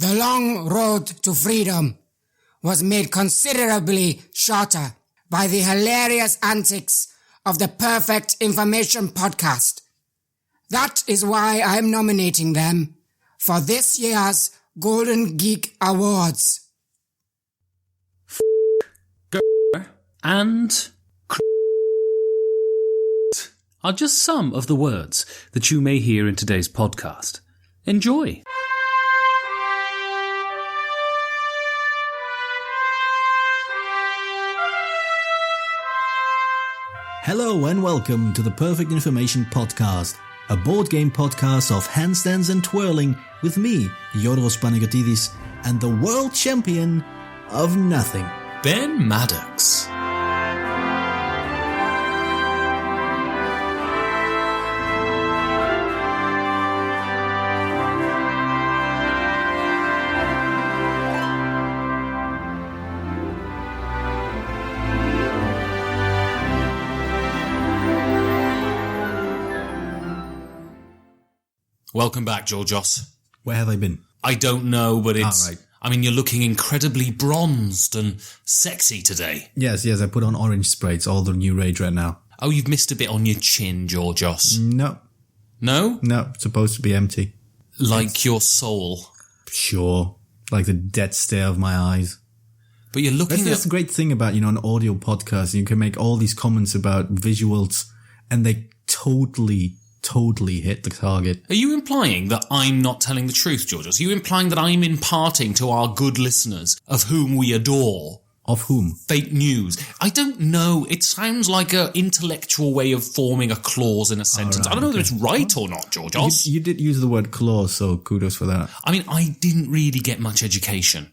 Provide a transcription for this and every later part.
The long road to freedom was made considerably shorter by the hilarious antics of the Perfect Information podcast. That is why I'm nominating them for this year's Golden Geek Awards. And are just some of the words that you may hear in today's podcast. Enjoy. Hello and welcome to the Perfect Information Podcast, a board game podcast of handstands and twirling with me, Yoros Panagiotidis, and the world champion of nothing, Ben Maddox. Welcome back, Georgios. Where have I been? I don't know, but it's... right. I mean, you're looking incredibly bronzed and sexy today. Yes, I put on orange spray. It's all the new rage right now. Oh, you've missed a bit on your chin, Georgios. No. No? No, it's supposed to be empty. Like your soul. Sure. Like the dead stare of my eyes. But you're looking That's the great thing about, an audio podcast. You can make all these comments about visuals and they totally hit the target. Are you implying that I'm not telling the truth, Georgios? Are you implying that I'm imparting to our good listeners, of whom we adore... Of whom? Fake news. I don't know. It sounds like an intellectual way of forming a clause in a sentence. Right, I don't know whether it's right or not, Georgios. You did use the word clause, so kudos for that. I mean, I didn't really get much education.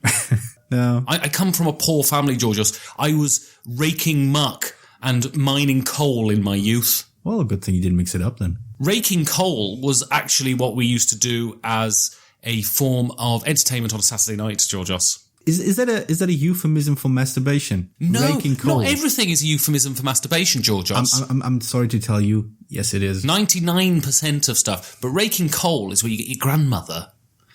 No. I come from a poor family, Georgios. I was raking muck and mining coal in my youth. Well, good thing you didn't mix it up then. Raking coal was actually what we used to do as a form of entertainment on a Saturday night, Georgios. Is that a euphemism for masturbation? No, Raking coal. not everything is a euphemism for masturbation, Georgios. I'm sorry to tell you, yes it is. 99% of stuff. But raking coal is where you get your grandmother.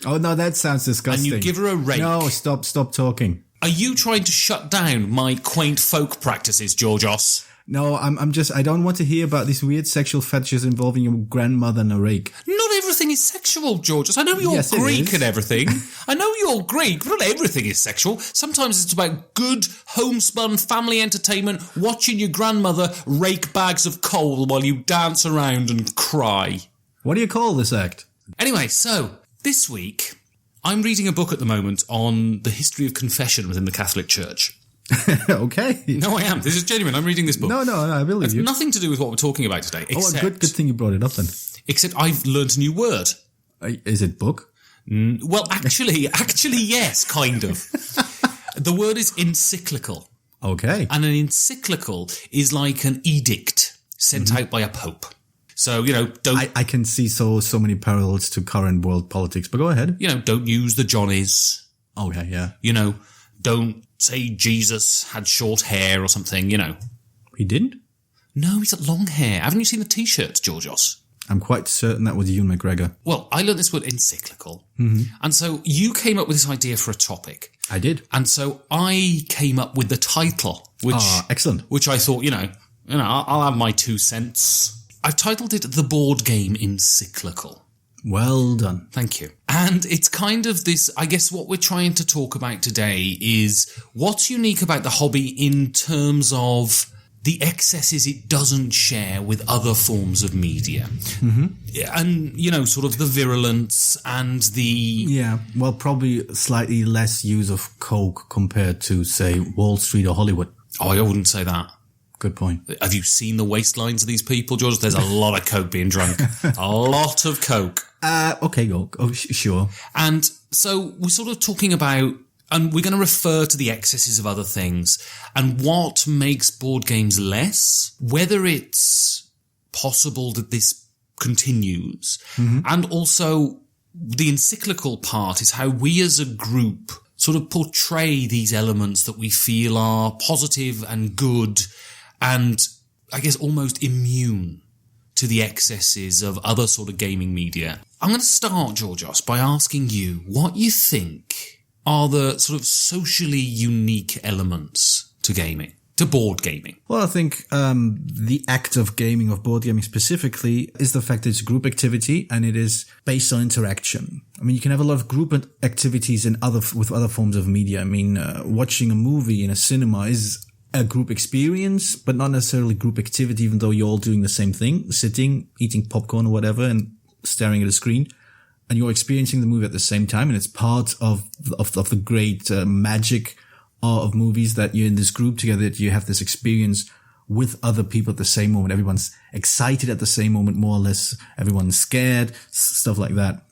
Oh no, that sounds disgusting. And you give her a rake. No, stop talking. Are you trying to shut down my quaint folk practices, Georgios? No, I don't want to hear about these weird sexual fetishes involving your grandmother and a rake. Not everything is sexual, Georgios. I know you're Greek and everything. I know you're Greek, but not everything is sexual. Sometimes it's about good, homespun family entertainment, watching your grandmother rake bags of coal while you dance around and cry. What do you call this act? Anyway, so, this week, I'm reading a book at the moment on the history of confession within the Catholic Church. Okay. No, I am. This is genuine. I'm reading this book. No, I believe you. It's nothing to do with what we're talking about today. Except, good thing you brought it up then. Except I've learnt a new word. Is it book? Well, actually, yes, kind of. The word is encyclical. Okay. And an encyclical is like an edict sent out by a pope. So, don't... I can see so many parallels to current world politics, but go ahead. Don't use the Johnnies. Okay, yeah. Don't say Jesus had short hair or something, He didn't? No, he's got long hair. Haven't you seen the T-shirts, Georgios? I'm quite certain that was Ewan McGregor. Well, I learned this word encyclical. Mm-hmm. And so you came up with this idea for a topic. I did. And so I came up with the title, which... excellent. Which I thought, I'll have my 2 cents. I've titled it The Board Game Encyclical. Well done. Thank you. And it's kind of this, I guess what we're trying to talk about today is what's unique about the hobby in terms of the excesses it doesn't share with other forms of media. Mm-hmm. And, sort of the virulence and the... Yeah, well, probably slightly less use of coke compared to, say, Wall Street or Hollywood. Oh, I wouldn't say that. Good point. Have you seen the waistlines of these people, George? There's a lot of coke being drunk. A lot of coke. Okay, go. Oh, sure. And so we're sort of talking about, and we're going to refer to the excesses of other things and what makes board games less, whether it's possible that this continues, and also the encyclical part is how we as a group sort of portray these elements that we feel are positive and good and I guess almost immune to the excesses of other sort of gaming media. I'm going to start, Georgios, by asking you what you think are the sort of socially unique elements to gaming, to board gaming? Well, I think the act of gaming, of board gaming specifically, is the fact that it's a group activity and it is based on interaction. I mean, you can have a lot of group activities with other forms of media. I mean, watching a movie in a cinema is a group experience, but not necessarily group activity, even though you're all doing the same thing, sitting, eating popcorn or whatever, and staring at a screen. And you're experiencing the movie at the same time, and it's part of the great magic of movies that you're in this group together, that you have this experience with other people at the same moment. Everyone's excited at the same moment, more or less. Everyone's scared, stuff like that.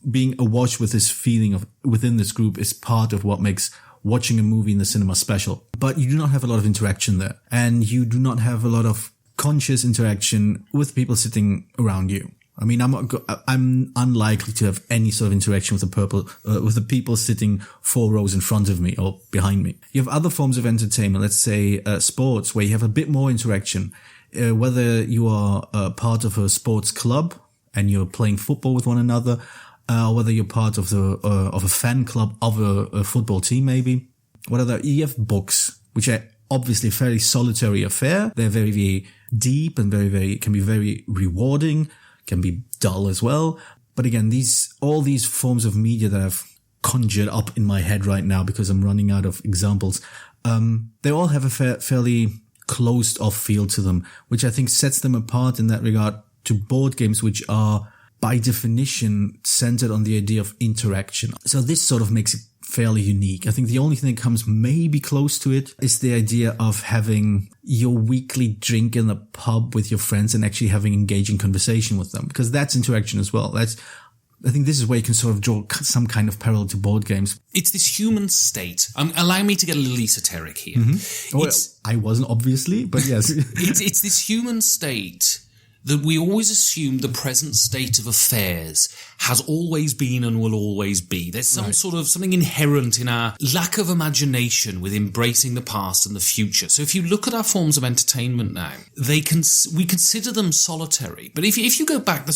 Being awash with this feeling of within this group is part of what makes watching a movie in the cinema special. But you do not have a lot of interaction there, and you do not have a lot of conscious interaction with people sitting around you. I mean, I'm unlikely to have any sort of interaction with the people sitting 4 rows in front of me or behind me. You have other forms of entertainment, let's say sports, where you have a bit more interaction. Whether you are part of a sports club and you're playing football with one another, or whether you're part of a fan club of a football team, maybe. You have books, which are obviously a fairly solitary affair. They're very, very deep and can be very rewarding. Can be dull as well. But again, all these forms of media that I've conjured up in my head right now because I'm running out of examples, they all have a fairly closed off feel to them, which I think sets them apart in that regard to board games, which are by definition centered on the idea of interaction. So this sort of makes it fairly unique. I think the only thing that comes maybe close to it is the idea of having your weekly drink in the pub with your friends and actually having engaging conversation with them, because that's interaction as well. I think this is where you can sort of draw some kind of parallel to board games. It's this human state. Allow me to get a little esoteric here. Mm-hmm. Well, I wasn't, obviously, but yes. It's this human state that we always assume the present state of affairs has always been and will always be. There's something inherent in our lack of imagination with embracing the past and the future. So if you look at our forms of entertainment now, we consider them solitary. But if you go back,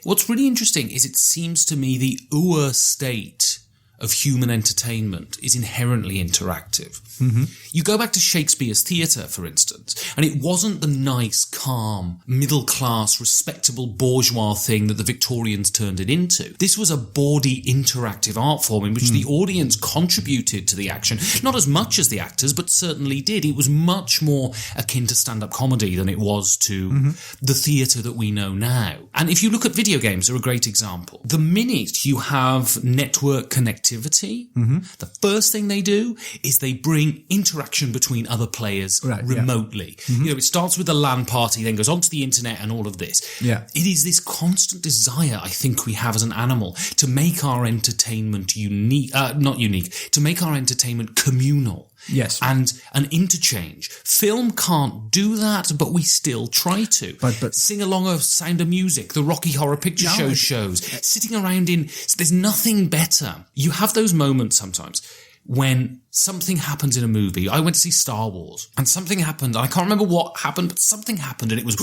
what's really interesting is it seems to me the state of human entertainment is inherently interactive. Mm-hmm. You go back to Shakespeare's theatre, for instance, and it wasn't the nice, calm, middle-class, respectable bourgeois thing that the Victorians turned it into. This was a bawdy, interactive art form in which the audience contributed to the action, not as much as the actors, but certainly did. It was much more akin to stand-up comedy than it was to the theatre that we know now. And if you look at video games, they're a great example. The minute you have network connectivity, the first thing they do is they bring interaction between other players remotely. Yeah. Mm-hmm. It starts with a LAN party, then goes onto the internet and all of this. Yeah. It is this constant desire, I think, we have as an animal to make our entertainment to make our entertainment communal. Yes. And an interchange. Film can't do that, but we still try to. But sing along a Sound of Music, the Rocky Horror Picture Show shows, sitting around there's nothing better. You have those moments sometimes when something happens in a movie. I went to see Star Wars and something happened. I can't remember what happened, but something happened and it was,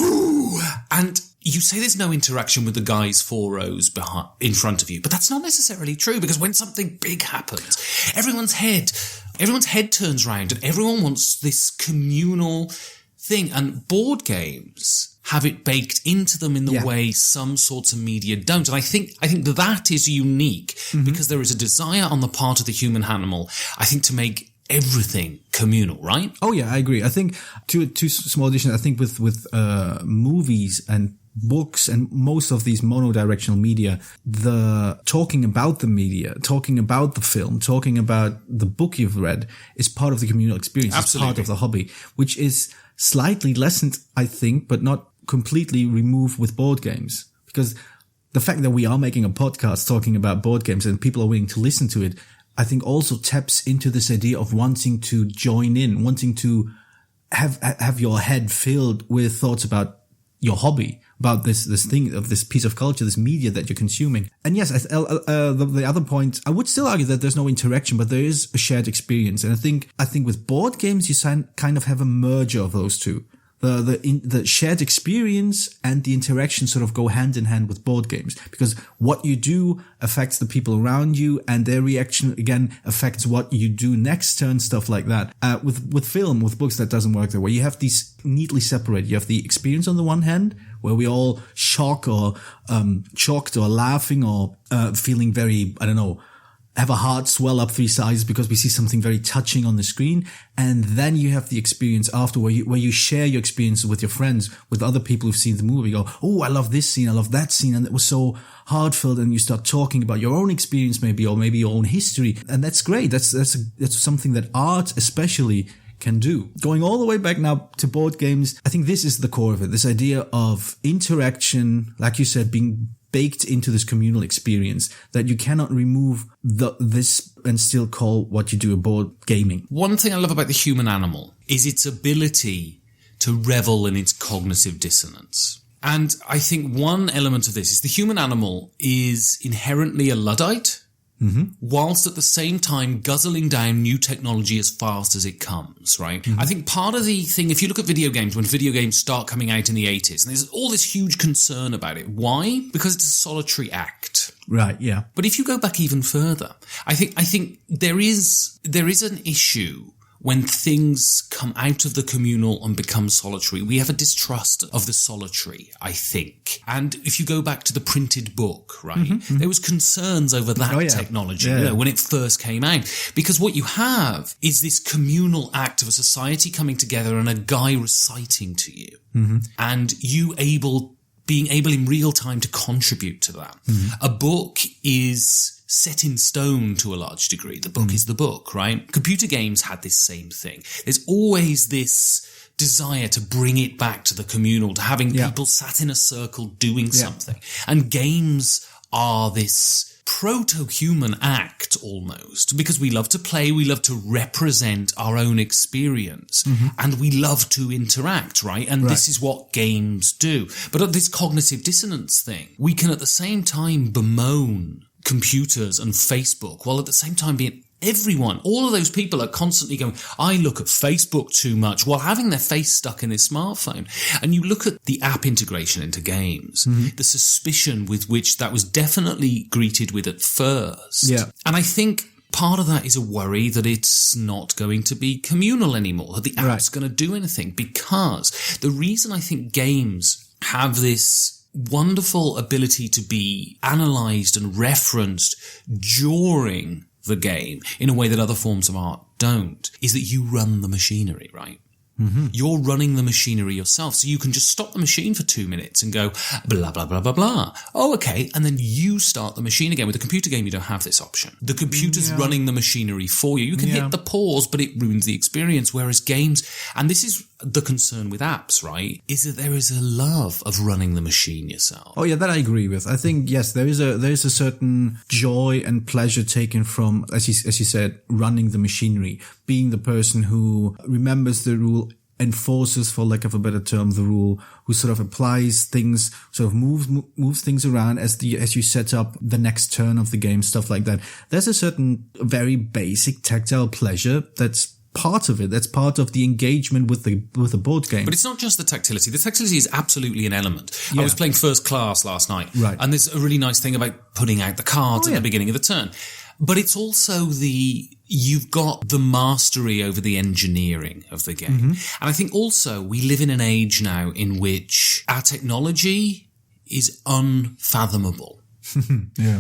and you say there's no interaction with the guys 4 rows in front of you, but that's not necessarily true, because when something big happens, everyone's head turns round and everyone wants this communal thing. And board games have it baked into them in the way some sorts of media don't. And I think that is unique because there is a desire on the part of the human animal, I think, to make everything communal, right? Oh yeah, I agree. I think two small additions. I think with movies and books and most of these monodirectional media, the talking about the media, talking about the film, talking about the book you've read is part of the communal experience. Absolutely. It's part of the hobby, which is slightly lessened, I think, but not completely removed with board games. Because the fact that we are making a podcast talking about board games and people are willing to listen to it, I think also taps into this idea of wanting to join in, wanting to have your head filled with thoughts about your hobby, about this thing, of this piece of culture, this media that you're consuming. And yes, the other point, I would still argue that there's no interaction, but there is a shared experience. And I think with board games, you kind of have a merger of those two. the shared experience and the interaction sort of go hand in hand with board games, because what you do affects the people around you, and their reaction again affects what you do next turn, stuff like that. With film, with books, that doesn't work that way. You have these neatly separated. You have the experience on the one hand, where we all shocked or laughing or feeling very, have a heart swell up 3 sides because we see something very touching on the screen. And then you have the experience after where you share your experiences with your friends, with other people who've seen the movie. You go, oh, I love this scene, I love that scene, and it was so heartfelt. And you start talking about your own experience maybe, or maybe your own history. And that's great. That's something that art especially can do. Going all the way back now to board games, I think this is the core of it. This idea of interaction, like you said, being baked into this communal experience, that you cannot remove this and still call what you do a board gaming. One thing I love about the human animal is its ability to revel in its cognitive dissonance. And I think one element of this is the human animal is inherently a Luddite, whilst at the same time guzzling down new technology as fast as it comes, right? I think part of the thing, if you look at video games, when video games start coming out in the 80s, and there's all this huge concern about it. Why? Because it's a solitary act. Right, yeah. But if you go back even further, I think there is an issue when things come out of the communal and become solitary. We have a distrust of the solitary, I think. And if you go back to the printed book, right, there was concerns over that technology when it first came out. Because what you have is this communal act of a society coming together and a guy reciting to you. And you being able in real time to contribute to that. A book is set in stone to a large degree. The book is the book, right? Computer games had this same thing. There's always this desire to bring it back to the communal, to having people sat in a circle doing something. And games are this proto-human act almost, because we love to play, we love to represent our own experience, and we love to interact, right? And this is what games do. But at this cognitive dissonance thing, we can at the same time bemoan computers and Facebook, while at the same time being everyone, all of those people are constantly going, I look at Facebook too much, while having their face stuck in their smartphone. And you look at the app integration into games, the suspicion with which that was definitely greeted with at first. Yeah. And I think part of that is a worry that it's not going to be communal anymore, that the app's going to do anything, because the reason I think games have this wonderful ability to be analysed and referenced during the game in a way that other forms of art don't, is that you run the machinery, right? You're running the machinery yourself. So you can just stop the machine for 2 minutes and go, blah, blah, blah, blah, blah. Oh, okay. And then you start the machine again. With a computer game, you don't have this option. The computer's running the machinery for you. You can hit the pause, but it ruins the experience. Whereas games, and this is the concern with apps, right, is that there is a love of running the machine yourself. Oh yeah, that I agree with. I think, yes, there is a certain joy and pleasure taken from, as you said, running the machinery, being the person who remembers the rule, enforces, for lack of a better term, the rule, who sort of applies things, sort of moves things around as you set up the next turn of the game, stuff like that. There's a certain very basic tactile pleasure that's part of it. That's part of the engagement with the board game. But it's not just the tactility. The tactility is absolutely an element. I was playing First Class last night, and there's a really nice thing about putting out the cards at the beginning of the turn. But it's also you've got the mastery over the engineering of the game. And I think also we live in an age now in which our technology is unfathomable.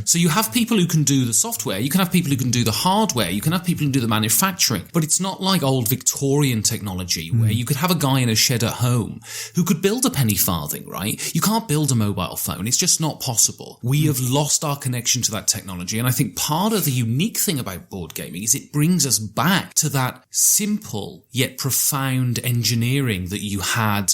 So you have people who can do the software, you can have people who can do the hardware, you can have people who can do the manufacturing, but it's not like old Victorian technology where you could have a guy in a shed at home who could build a penny farthing, right? You can't build a mobile phone. It's just not possible. We have lost our connection to that technology. And I think part of the unique thing about board gaming is it brings us back to that simple yet profound engineering that you had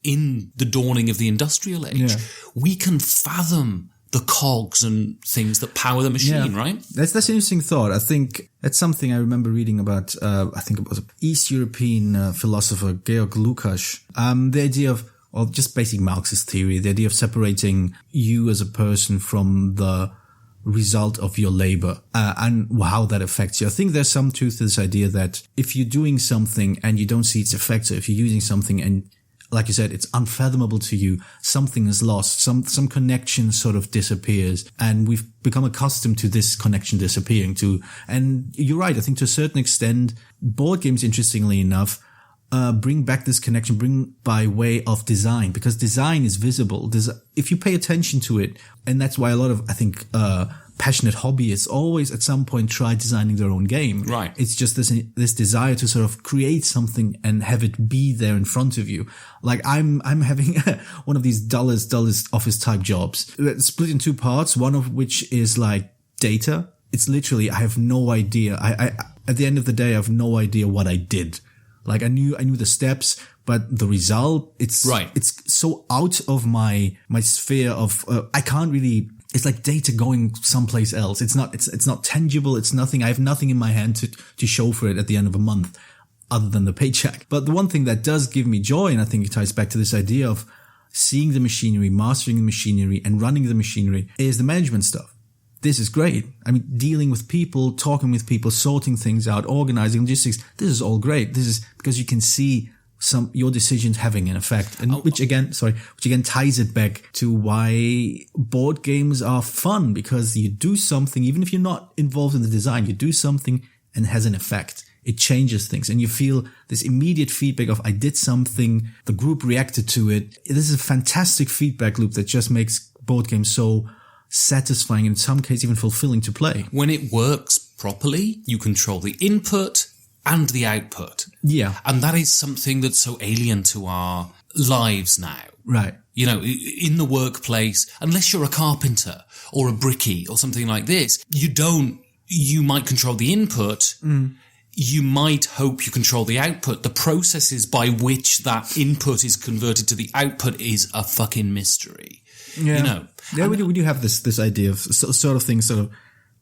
in the dawning of the industrial age. We can fathom the cogs and things that power the machine, right? That's an interesting thought. I think that's something I remember reading about, I think it was an East European philosopher, Georg Lukács. The idea of just basic Marxist theory, the idea of separating you as a person from the result of your labor, and how that affects you. I think there's some truth to this idea that if you're doing something and you don't see its effects, or if you're using something and like you said, it's unfathomable to you. Something is lost. Some connection sort of disappears, and we've become accustomed to this connection disappearing too. And you're right. I think to a certain extent, board games, interestingly enough, bring back this connection, bring by way of design, because design is visible. If you pay attention to it, and that's why a lot of, I think, passionate hobbyists always at some point try designing their own game. Right. It's just this desire to sort of create something and have it be there in front of you. Like I'm having one of these dullest office type jobs. It's split in two parts, one of which is like data. It's literally, I have no idea. I at the end of the day, I have no idea what I did. Like I knew the steps, but the result, it's so out of my sphere of, I can't really, it's like data going someplace else. It's not tangible. It's nothing. I have nothing in my hand to show for it at the end of a month other than the paycheck. But the one thing that does give me joy, and I think it ties back to this idea of seeing the machinery, mastering the machinery and running the machinery, is the management stuff. This is great. I mean, dealing with people, talking with people, sorting things out, organizing logistics. This is all great. This is because you can see your decisions having an effect, and which again ties it back to why board games are fun, because you do something, even if you're not involved in the design, you do something and it has an effect. It changes things, and you feel this immediate feedback of, I did something, the group reacted to it. This is a fantastic feedback loop that just makes board games so satisfying, and in some cases even fulfilling to play. When it works properly, you control the input and the output. Yeah. And that is something that's so alien to our lives now. Right. You know, in the workplace, unless you're a carpenter or a brickie or something like this, you might control the input. You might hope you control the output. The processes by which that input is converted to the output is a fucking mystery. Yeah. You know? Yeah, we do have this idea of sort of things sort of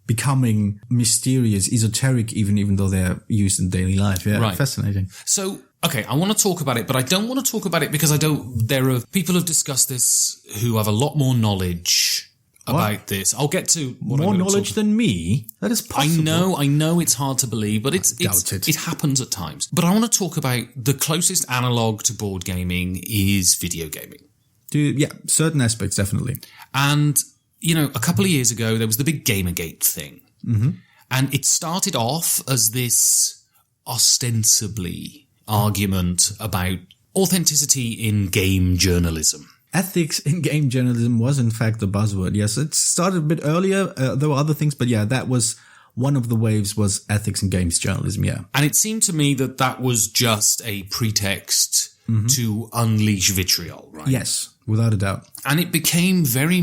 becoming mysterious, esoteric, even though they're used in daily life. Yeah, right. Fascinating. So, okay, I want to talk about it, but I don't want to talk about it because there are people who have discussed this who have a lot more knowledge about this. I'll get to more knowledge than me. That is possible. I know it's hard to believe, but it happens at times. But I want to talk about the closest analog to board gaming is video gaming. Yeah, certain aspects, definitely. And, you know, a couple of years ago, there was the big Gamergate thing. Mm-hmm. And it started off as this ostensibly argument about authenticity in game journalism. Ethics in game journalism was, in fact, the buzzword. Yes, it started a bit earlier. There were other things, but yeah, that was one of the waves, was ethics in games journalism, yeah. And it seemed to me that was just a pretext to unleash vitriol, right? Yes, without a doubt. And it became very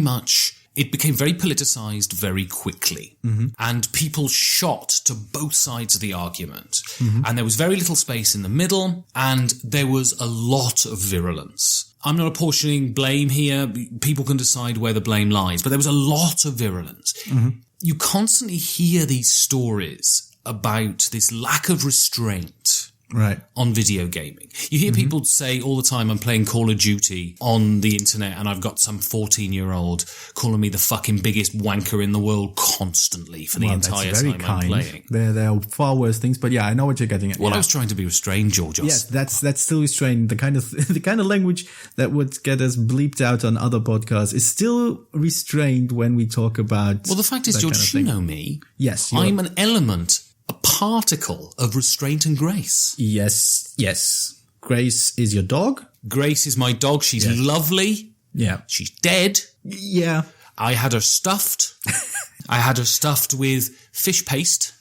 politicized very quickly. Mm-hmm. And people shot to both sides of the argument. Mm-hmm. And there was very little space in the middle, and there was a lot of virulence. I'm not apportioning blame here. People can decide where the blame lies, but there was a lot of virulence. Mm-hmm. You constantly hear these stories about this lack of restraint on video gaming. You hear people say all the time, I'm playing Call of Duty on the internet and I've got some 14-year-old calling me the fucking biggest wanker in the world constantly for the entire time I'm playing. There are far worse things, but yeah, I know what you're getting at. Well, I was trying to be restrained, Georgios. Yes, that's still restrained. The kind of language that would get us bleeped out on other podcasts is still restrained when we talk about. Well, the fact is, George, you know me. Yes, I'm an element, a particle of restraint and grace. Yes. Grace is your dog? Grace is my dog. She's lovely. Yeah. She's dead. Yeah. I had her stuffed. I had her stuffed with fish paste,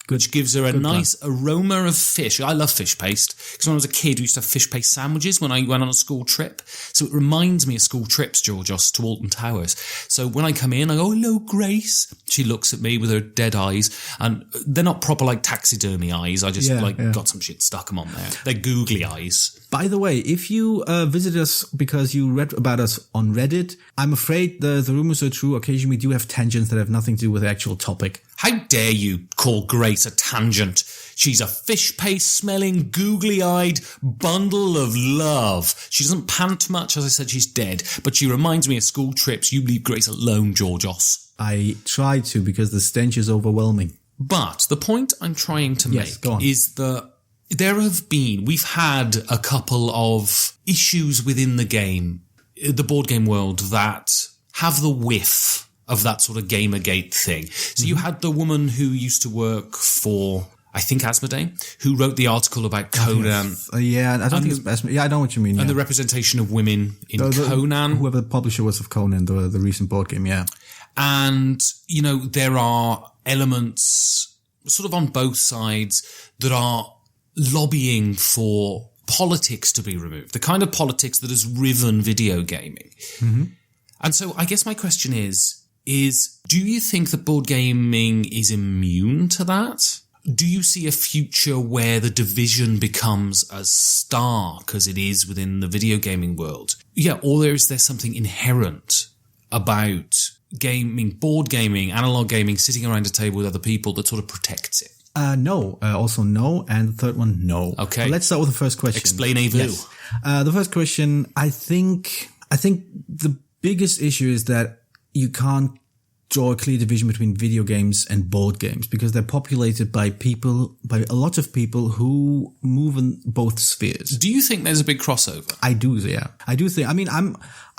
which gives her a nice aroma of fish. I love fish paste because when I was a kid, we used to have fish paste sandwiches when I went on a school trip. So it reminds me of school trips, Georgios, to Alton Towers. So when I come in, I go, hello, Grace. She looks at me with her dead eyes, and they're not proper like taxidermy eyes. I just got some shit, stuck them on there. They're googly eyes. By the way, if you visit us because you read about us on Reddit, I'm afraid the rumors are true. Occasionally we do have tangents that have nothing to do with the actual topic. How dare you call Grace a tangent? She's a fish paste smelling, googly-eyed bundle of love. She doesn't pant much. As I said, she's dead. But she reminds me of school trips. You leave Grace alone, Georgios. I try to because the stench is overwhelming. But the point I'm trying to make is that we've had a couple of issues within the board game world that have the whiff of that sort of Gamergate thing. So you had the woman who used to work for, I think, Asmodee, who wrote the article about Conan. I don't think it's Asmodee. Yeah, I know what you mean. And the representation of women in Conan. Whoever the publisher was of Conan, the recent board game, yeah. And, there are elements sort of on both sides that are lobbying for politics to be removed, the kind of politics that has riven video gaming. Mm-hmm. And so I guess my question is do you think that board gaming is immune to that? Do you see a future where the division becomes as stark as it is within the video gaming world? Yeah, or is there something inherent about gaming, board gaming, analog gaming, sitting around a table with other people that sort of protects it? No. Also no. And the third one, no. Okay. So let's start with the first question. Explainez-vous. Yes. The first question, I think the biggest issue is that you can't draw a clear division between video games and board games because they're populated by a lot of people who move in both spheres. Do you think there's a big crossover? I do, yeah. I do think,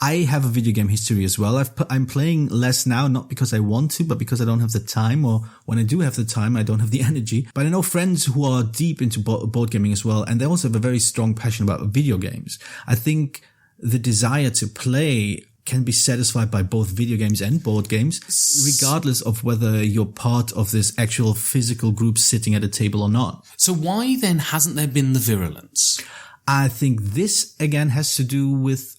I have a video game history as well. I'm playing less now, not because I want to, but because I don't have the time, or when I do have the time, I don't have the energy. But I know friends who are deep into board gaming as well, and they also have a very strong passion about video games. I think the desire to play can be satisfied by both video games and board games, regardless of whether you're part of this actual physical group sitting at a table or not. So why then hasn't there been the virulence? I think this, again, has to do with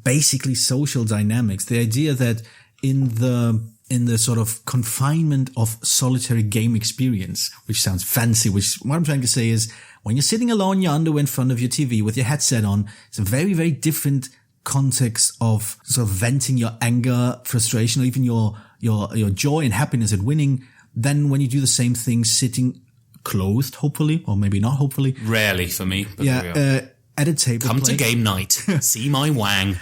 basically social dynamics. The idea that in the sort of confinement of solitary game experience, which sounds fancy, what I'm trying to say is when you're sitting alone in your underwear in front of your TV with your headset on, it's a very, very different context of sort of venting your anger, frustration, or even your joy and happiness at winning than when you do the same thing sitting clothed, hopefully, or maybe not hopefully. Rarely for me, but at a table. Come to game night, see my wang.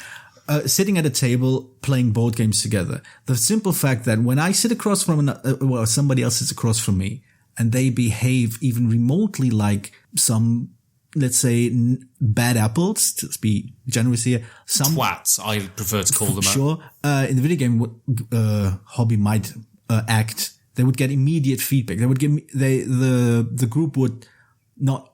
Sitting at a table playing board games together. The simple fact that when I sit across from somebody else sits across from me and they behave even remotely like some, let's say, bad apples, to be generous here. Some twats, I prefer to call them. Sure. In the video game hobby might act, they would get immediate feedback. They would the group would not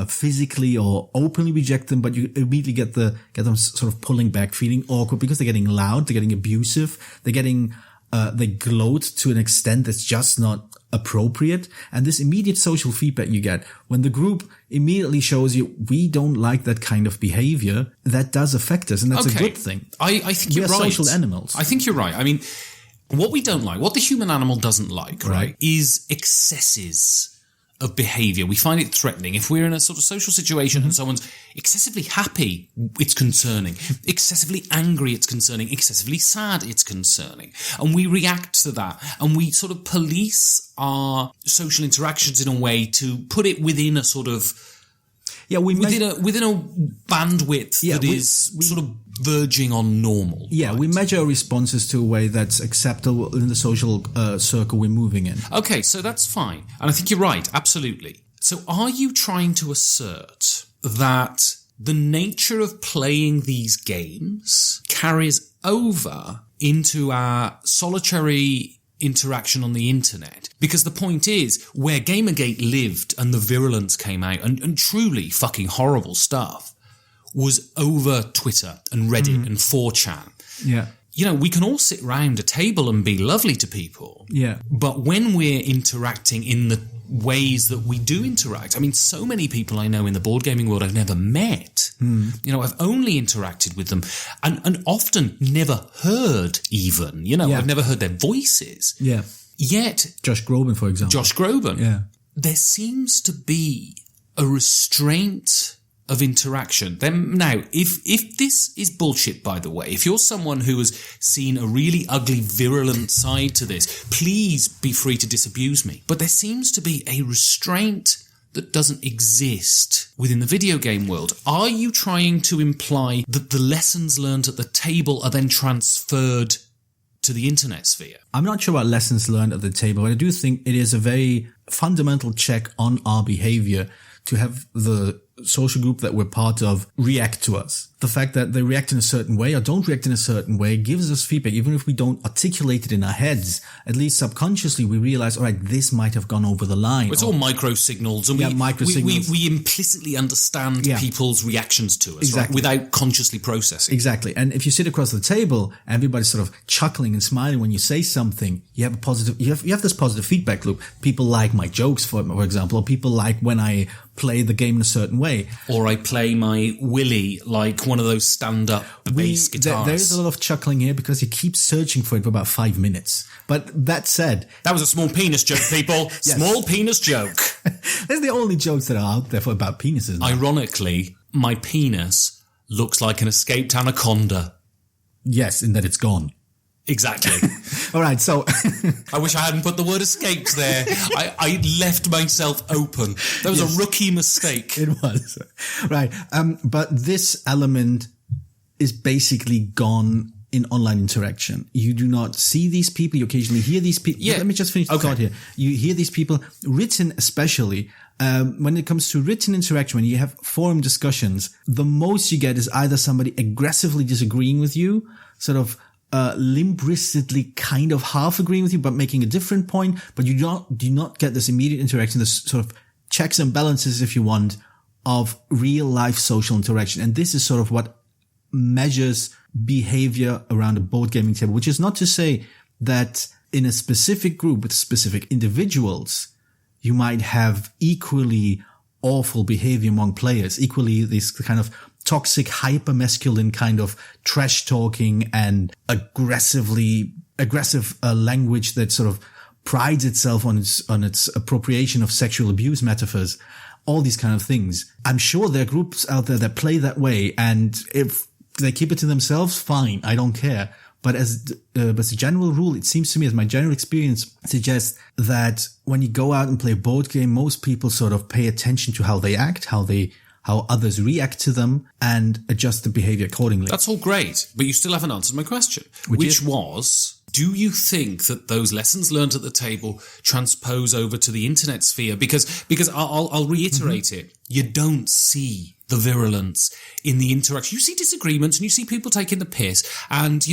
physically or openly reject them, but you immediately get them sort of pulling back, feeling awkward because they're getting loud, they're getting abusive, they gloat to an extent that's just not appropriate. And this immediate social feedback you get when the group immediately shows you, we don't like that kind of behavior, that does affect us. And that's a good thing. I think you're right. We are social animals. I think you're right. I mean, what we don't like, what the human animal doesn't like, right, is excesses of behavior. We find it threatening. If we're in a sort of social situation and someone's excessively happy, it's concerning. Excessively angry, it's concerning. Excessively sad, it's concerning. And we react to that. And we sort of police our social interactions in a way to put it within a sort of within a bandwidth that is sort of verging on normal. Yeah, right? We measure our responses to a way that's acceptable in the social circle we're moving in. Okay, so that's fine. And I think you're right, absolutely. So are you trying to assert that the nature of playing these games carries over into our solitary interaction on the internet? Because the point is, where Gamergate lived and the virulence came out, and truly fucking horrible stuff, was over Twitter and Reddit and 4chan. Yeah. You know, we can all sit round a table and be lovely to people. Yeah. But when we're interacting in the ways that we do interact, I mean, so many people I know in the board gaming world I've never met. You know, I've only interacted with them and often never heard even. You know, I've never heard their voices. Yeah. Yet... Josh Groban, for example. Josh Groban. Yeah. There seems to be a restraint of interaction. Then now, if this is bullshit, by the way, if you're someone who has seen a really ugly, virulent side to this, please be free to disabuse me. But there seems to be a restraint that doesn't exist within the video game world. Are you trying to imply that the lessons learned at the table are then transferred to the internet sphere? I'm not sure about lessons learned at the table, but I do think it is a very fundamental check on our behavior to have the social group that we're part of react to us. The fact that they react in a certain way or don't react in a certain way gives us feedback. Even if we don't articulate it in our heads, at least subconsciously we realize, all right, this might have gone over the line. It's all micro signals, and we implicitly understand people's reactions to us, right? Without consciously processing. Exactly. And if you sit across the table, everybody's sort of chuckling and smiling when you say something, you have this positive feedback loop. People like my jokes, for example, or people like when I play the game in a certain way. Or I play my Willy like one of those stand-up bass guitars. There's a lot of chuckling here because you keep searching for it for about 5 minutes. But that said... That was a small penis joke, people. Yes. Small penis joke. That's the only jokes that are out there about penises now. Ironically, my penis looks like an escaped anaconda. Yes, in that it's gone. Exactly. All right, so... I wish I hadn't put the word escaped there. I left myself open. That was a rookie mistake. It was. Right. But this element is basically gone in online interaction. You do not see these people. You occasionally hear these people. Yeah. Let me just finish the thought here. You hear these people, written especially. When it comes to written interaction, when you have forum discussions, the most you get is either somebody aggressively disagreeing with you, sort of limp-wristedly kind of half agreeing with you, but making a different point. But you do not get this immediate interaction, this sort of checks and balances, if you want, of real life social interaction. And this is sort of what measures behavior around a board gaming table, which is not to say that in a specific group with specific individuals, you might have equally awful behavior among players, equally this kind of toxic, hyper-masculine kind of trash-talking and aggressive language that sort of prides itself on its appropriation of sexual abuse metaphors, all these kind of things. I'm sure there are groups out there that play that way, and if they keep it to themselves, fine, I don't care. But as a general rule, it seems to me, as my general experience suggests, that when you go out and play a board game, most people sort of pay attention to how they act, how others react to them, and adjust the behavior accordingly. That's all great, but you still haven't answered my question, which was, do you think that those lessons learned at the table transpose over to the internet sphere? Because I'll reiterate it. You don't see the virulence in the interaction. You see disagreements and you see people taking the piss. And,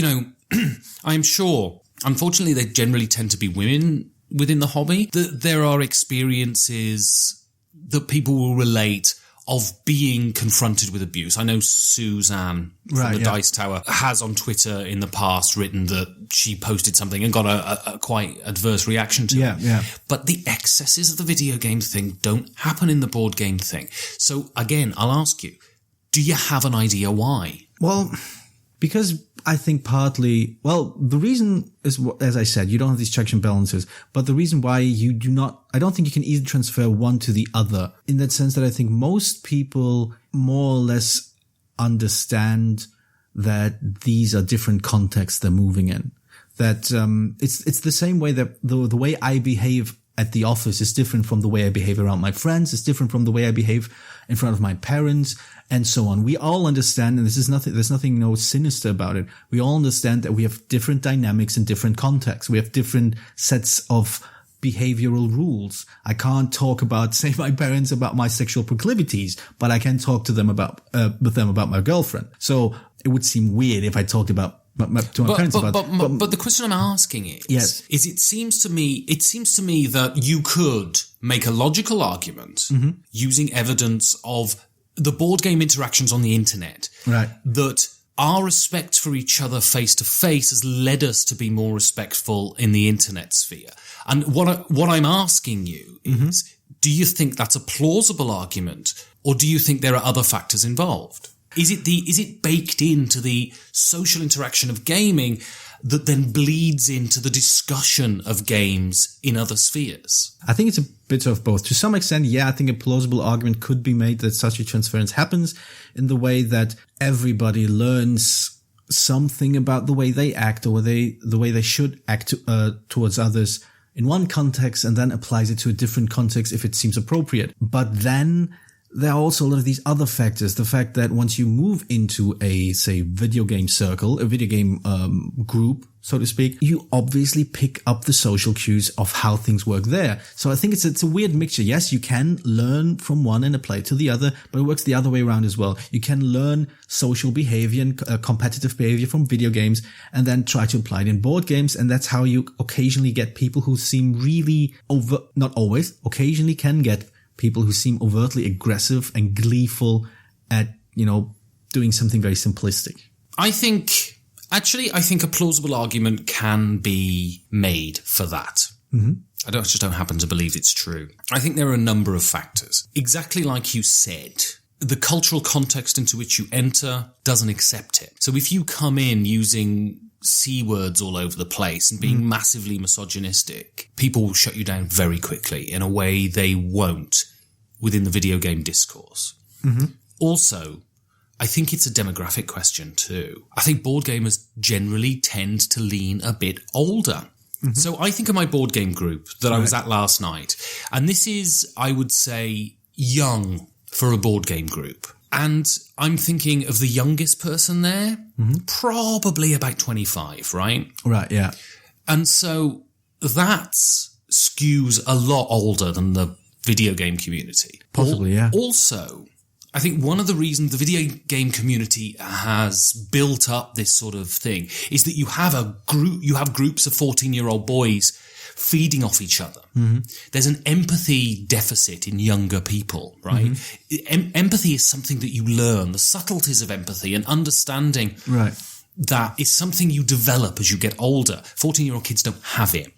I'm sure, unfortunately, they generally tend to be women within the hobby. That there are experiences that people will relate of being confronted with abuse. I know Suzanne from the Dice Tower has on Twitter in the past written that she posted something and got a quite adverse reaction to it. Yeah. But the excesses of the video game thing don't happen in the board game thing. So again, I'll ask you, do you have an idea why? Well, because I think partly, the reason is, as I said, you don't have these checks and balances, but the reason why you do not, I don't think you can easily transfer one to the other, in that sense that I think most people more or less understand that these are different contexts they're moving in. That, it's the same way that the way I behave at the office is different from the way I behave around my friends. It's different from the way I behave in front of my parents, and so on. We all understand, and there's nothing sinister about it. We all understand that we have different dynamics in different contexts. We have different sets of behavioral rules. I can't talk about, say, my parents about my sexual proclivities, but I can talk to them about my girlfriend. So it would seem weird if I talked about But the question I'm asking is it seems to me that you could make a logical argument using evidence of the board game interactions on the internet, right? That our respect for each other face to face has led us to be more respectful in the internet sphere. And what I'm asking you is, do you think that's a plausible argument, or do you think there are other factors involved? Is it baked into the social interaction of gaming that then bleeds into the discussion of games in other spheres? I think it's a bit of both. To some extent, I think a plausible argument could be made that such a transference happens in the way that everybody learns something about the way they act or the way they should act towards others in one context and then applies it to a different context if it seems appropriate. But then there are also a lot of these other factors. The fact that once you move into a, say, video game circle, a video game group, so to speak, you obviously pick up the social cues of how things work there. So I think it's a weird mixture. Yes, you can learn from one and apply it to the other, but it works the other way around as well. You can learn social behavior and competitive behavior from video games and then try to apply it in board games. And that's how you occasionally get people who seem really not always, occasionally can get people who seem overtly aggressive and gleeful at, doing something very simplistic. I think a plausible argument can be made for that. Mm-hmm. I just don't happen to believe it's true. I think there are a number of factors. Exactly like you said, the cultural context into which you enter doesn't accept it. So if you come in using C words all over the place and being massively misogynistic, people will shut you down very quickly in a way they won't within the video game discourse. Mm-hmm. Also, I think it's a demographic question too. I think board gamers generally tend to lean a bit older. Mm-hmm. So I think of my board game group that I was at last night, and this is, I would say, young for a board game group. And I'm thinking of the youngest person there, probably about 25, right? Right, yeah. And so that skews a lot older than the video game community. Possibly, yeah. Also, I think one of the reasons the video game community has built up this sort of thing is that you have groups of 14-year-old boys feeding off each other. Mm-hmm. There's an empathy deficit in younger people, right? Empathy is something that you learn, the subtleties of empathy and understanding that is something you develop as you get older. 14-year-old kids don't have it.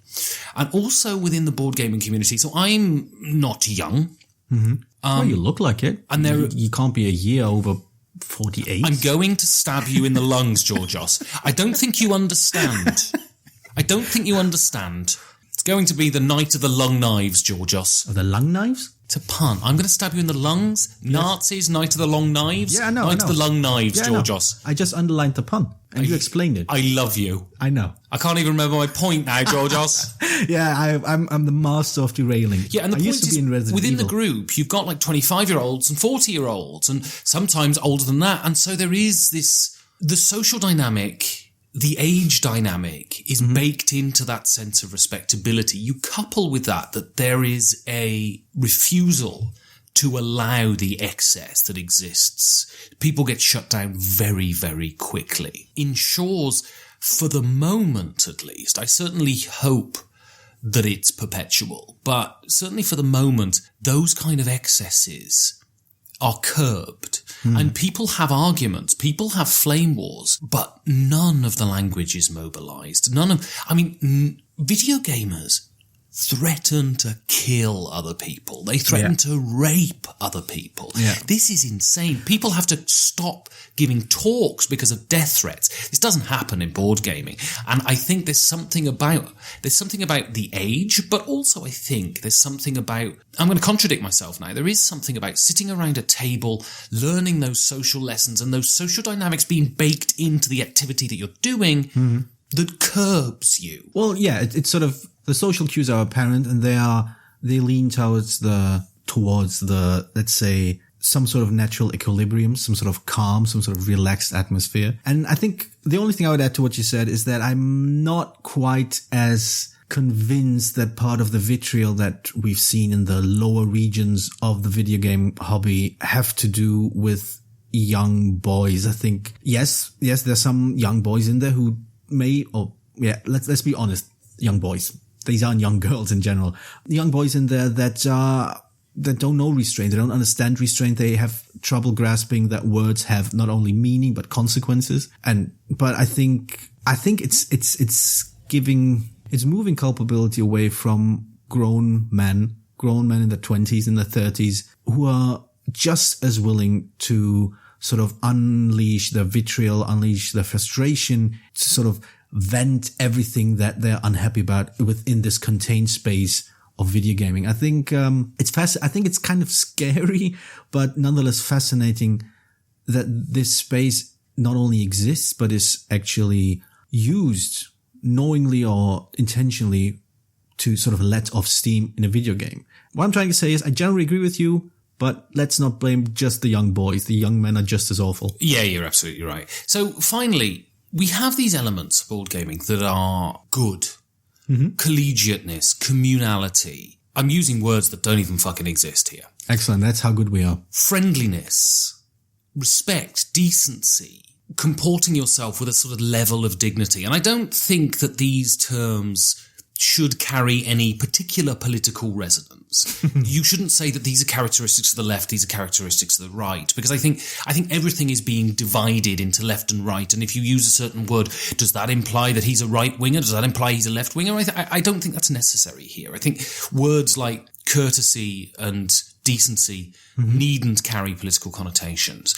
And also within the board gaming community, so I'm not young. Mm-hmm. Well, you look like it. And you can't be a year over 48. I'm going to stab you in the lungs, Georgios. I don't think you understand. It's going to be the night of the lung knives, Georgios. Of the lung knives? It's a pun. I'm going to stab you in the lungs. Yes. Nazis, night of the long knives. Yeah, I know. Night of the lung knives, Georgios. I just underlined the pun, and you explained it. I love you. I know. I can't even remember my point now, Georgios. Yeah, I'm the master of derailing. Yeah, and the point is, within the group, you've got like 25-year-olds and 40-year-olds, and sometimes older than that. And so there is the social dynamic, the age dynamic is baked into that sense of respectability. You couple with that there is a refusal to allow the excess that exists. People get shut down very, very quickly. Ensures, for the moment at least, I certainly hope that it's perpetual, but certainly for the moment, those kind of excesses are curbed. And people have arguments, people have flame wars, but none of the language is mobilized. Video gamers threaten to kill other people. They threaten to rape other people. Yeah. This is insane. People have to stop giving talks because of death threats. This doesn't happen in board gaming. And I think there's something about the age, but also I think there's something about, I'm going to contradict myself now. There is something about sitting around a table, learning those social lessons and those social dynamics being baked into the activity that you're doing that curbs you. Well, yeah, it's sort of, the social cues are apparent and they lean towards the, let's say, some sort of natural equilibrium, some sort of calm, some sort of relaxed atmosphere. And I think the only thing I would add to what you said is that I'm not quite as convinced that part of the vitriol that we've seen in the lower regions of the video game hobby have to do with young boys. I think, yes, there's some young boys in there who let's be honest, young boys. These aren't young girls in general. Young boys in there that don't know restraint. They don't understand restraint. They have trouble grasping that words have not only meaning, but consequences. But I think it's moving culpability away from grown men in their 20s and their 30s who are just as willing to sort of unleash their vitriol, unleash their frustration, to sort of vent everything that they're unhappy about within this contained space of video gaming. I think I think it's kind of scary, but nonetheless fascinating that this space not only exists, but is actually used knowingly or intentionally to sort of let off steam in a video game. What I'm trying to say is I generally agree with you, But let's not blame just the young boys. The young men are just as awful. Yeah, you're absolutely right. So finally, we have these elements of board gaming that are good. Collegiateness, communality. I'm using words that don't even fucking exist here. Excellent. That's how good we are. Friendliness, respect, decency, comporting yourself with a sort of level of dignity. And I don't think that these terms should carry any particular political resonance. You shouldn't say that these are characteristics of the left, these are characteristics of the right, because I think everything is being divided into left and right. And if you use a certain word, does that imply that he's a right winger? Does that imply he's a left winger? I don't think that's necessary here. I think words like courtesy and decency needn't carry political connotations.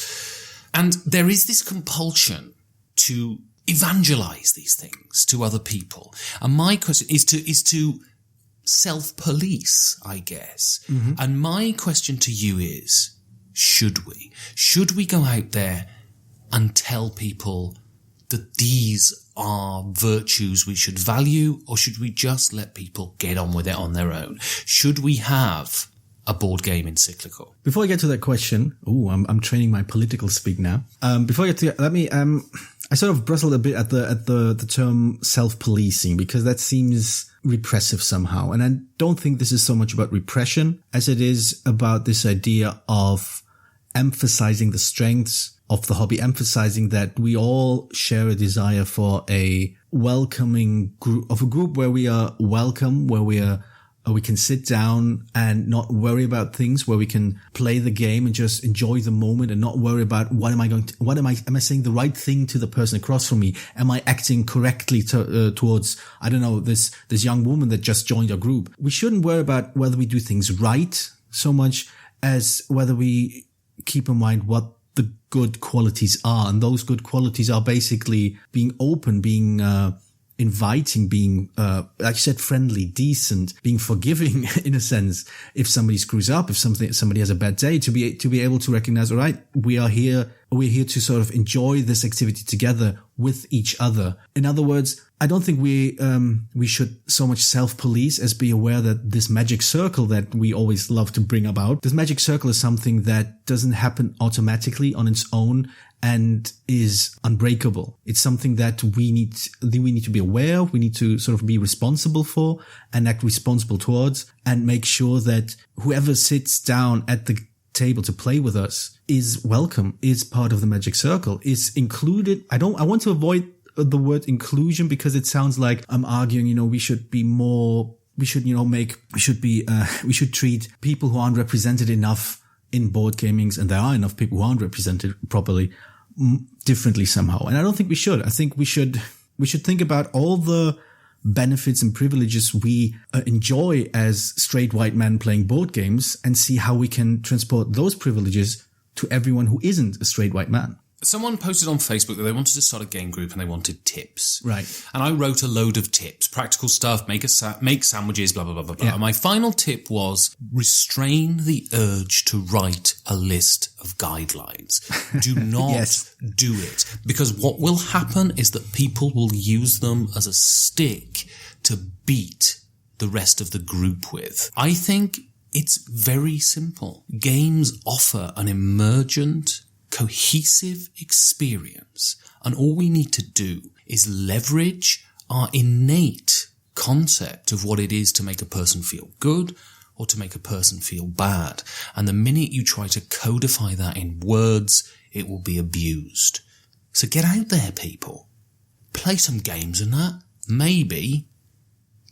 And there is this compulsion to evangelize these things to other people. And my question is to self-police, I guess. And my question to you is, should we? Should we go out there and tell people that these are virtues we should value, or should we just let people get on with it on their own? Should we have a board game encyclical? Before I get to that question, I'm training my political speak now. Before I get to that, let me, I sort of bristled a bit at the term self-policing, because that seems repressive somehow. And I don't think this is so much about repression as it is about this idea of emphasizing the strengths of the hobby, emphasizing that we all share a desire for a welcoming group, of a group where we are welcome, where we can sit down and not worry about things, where we can play the game and just enjoy the moment and not worry about am I saying the right thing to the person across from me? Am I acting correctly towards, I don't know, this young woman that just joined our group? We shouldn't worry about whether we do things right so much as whether we keep in mind what the good qualities are. And those good qualities are basically being open, being, inviting, being, like you said, friendly, decent, being forgiving in a sense. If somebody screws up, if somebody has a bad day, to be able to recognize, all right, we're here to sort of enjoy this activity together with each other. In other words, I don't think we should so much self-police as be aware that this magic circle that we always love to bring about, this magic circle is something that doesn't happen automatically on its own and is unbreakable. It's something that we need to be aware of, we need to sort of be responsible for and act responsible towards, and make sure that whoever sits down at the table to play with us is welcome, is part of the magic circle, is included. I want to avoid the word inclusion, because it sounds like I'm arguing, we should treat people who aren't represented enough in board gamings, and there are enough people who aren't represented properly, differently somehow. And I don't think we should. I think we should think about all the benefits and privileges we enjoy as straight white men playing board games, and see how we can transport those privileges to everyone who isn't a straight white man. Someone posted on Facebook that they wanted to start a game group and they wanted tips. Right. And I wrote a load of tips, practical stuff, make sandwiches, blah, blah, blah, blah, blah. Yeah. And my final tip was restrain the urge to write a list of guidelines. Do not Yes. do it. Because what will happen is that people will use them as a stick to beat the rest of the group with. I think it's very simple. Games offer an emergent, cohesive experience, and all we need to do is leverage our innate concept of what it is to make a person feel good or to make a person feel bad. And the minute you try to codify that in words, it will be abused. So get out there, people. Play some games and that. Maybe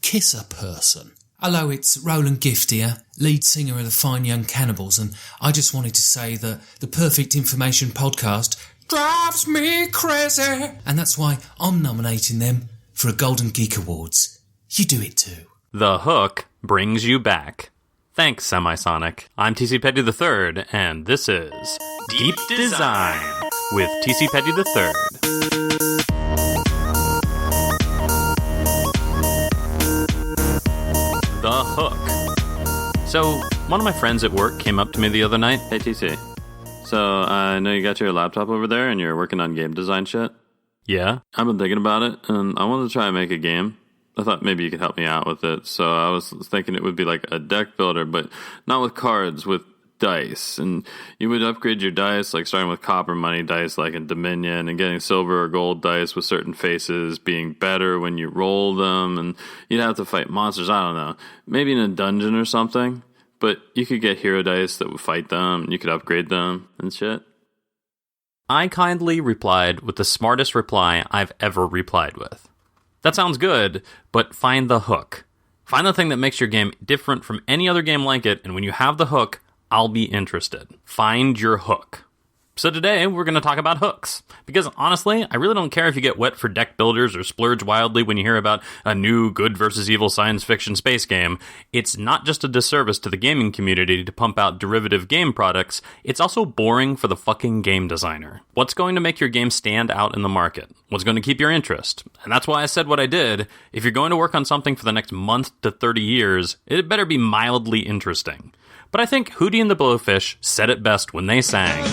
kiss a person. Hello, it's Roland Gift here, lead singer of the Fine Young Cannibals, and I just wanted to say that the Perfect Information podcast drives me crazy. And that's why I'm nominating them for a Golden Geek Awards. You do it too. The Hook brings you back. Thanks, Semisonic. I'm TC Petty III, and this is Deep Design with TC Petty III. The Hook. So, one of my friends at work came up to me the other night. Hey, TC. So, I know you got your laptop over there and you're working on game design shit? Yeah, I've been thinking about it, and I wanted to try and make a game. I thought maybe you could help me out with it. So, I was thinking it would be like a deck builder, but not with cards, with dice, and you would upgrade your dice, like starting with copper money dice like in Dominion, and getting silver or gold dice with certain faces being better when you roll them, and you'd have to fight monsters, I don't know, maybe in a dungeon or something, but you could get hero dice that would fight them, and you could upgrade them and shit. I kindly replied with the smartest reply I've ever replied with. That sounds good, but find the hook. Find the thing that makes your game different from any other game like it, and when you have the hook, I'll be interested. Find your hook. So today, we're going to talk about hooks. Because honestly, I really don't care if you get wet for deck builders or splurge wildly when you hear about a new good versus evil science fiction space game. It's not just a disservice to the gaming community to pump out derivative game products, it's also boring for the fucking game designer. What's going to make your game stand out in the market? What's going to keep your interest? And that's why I said what I did. If you're going to work on something for the next month to 30 years, it better be mildly interesting. But I think Hootie and the Blowfish said it best when they sang.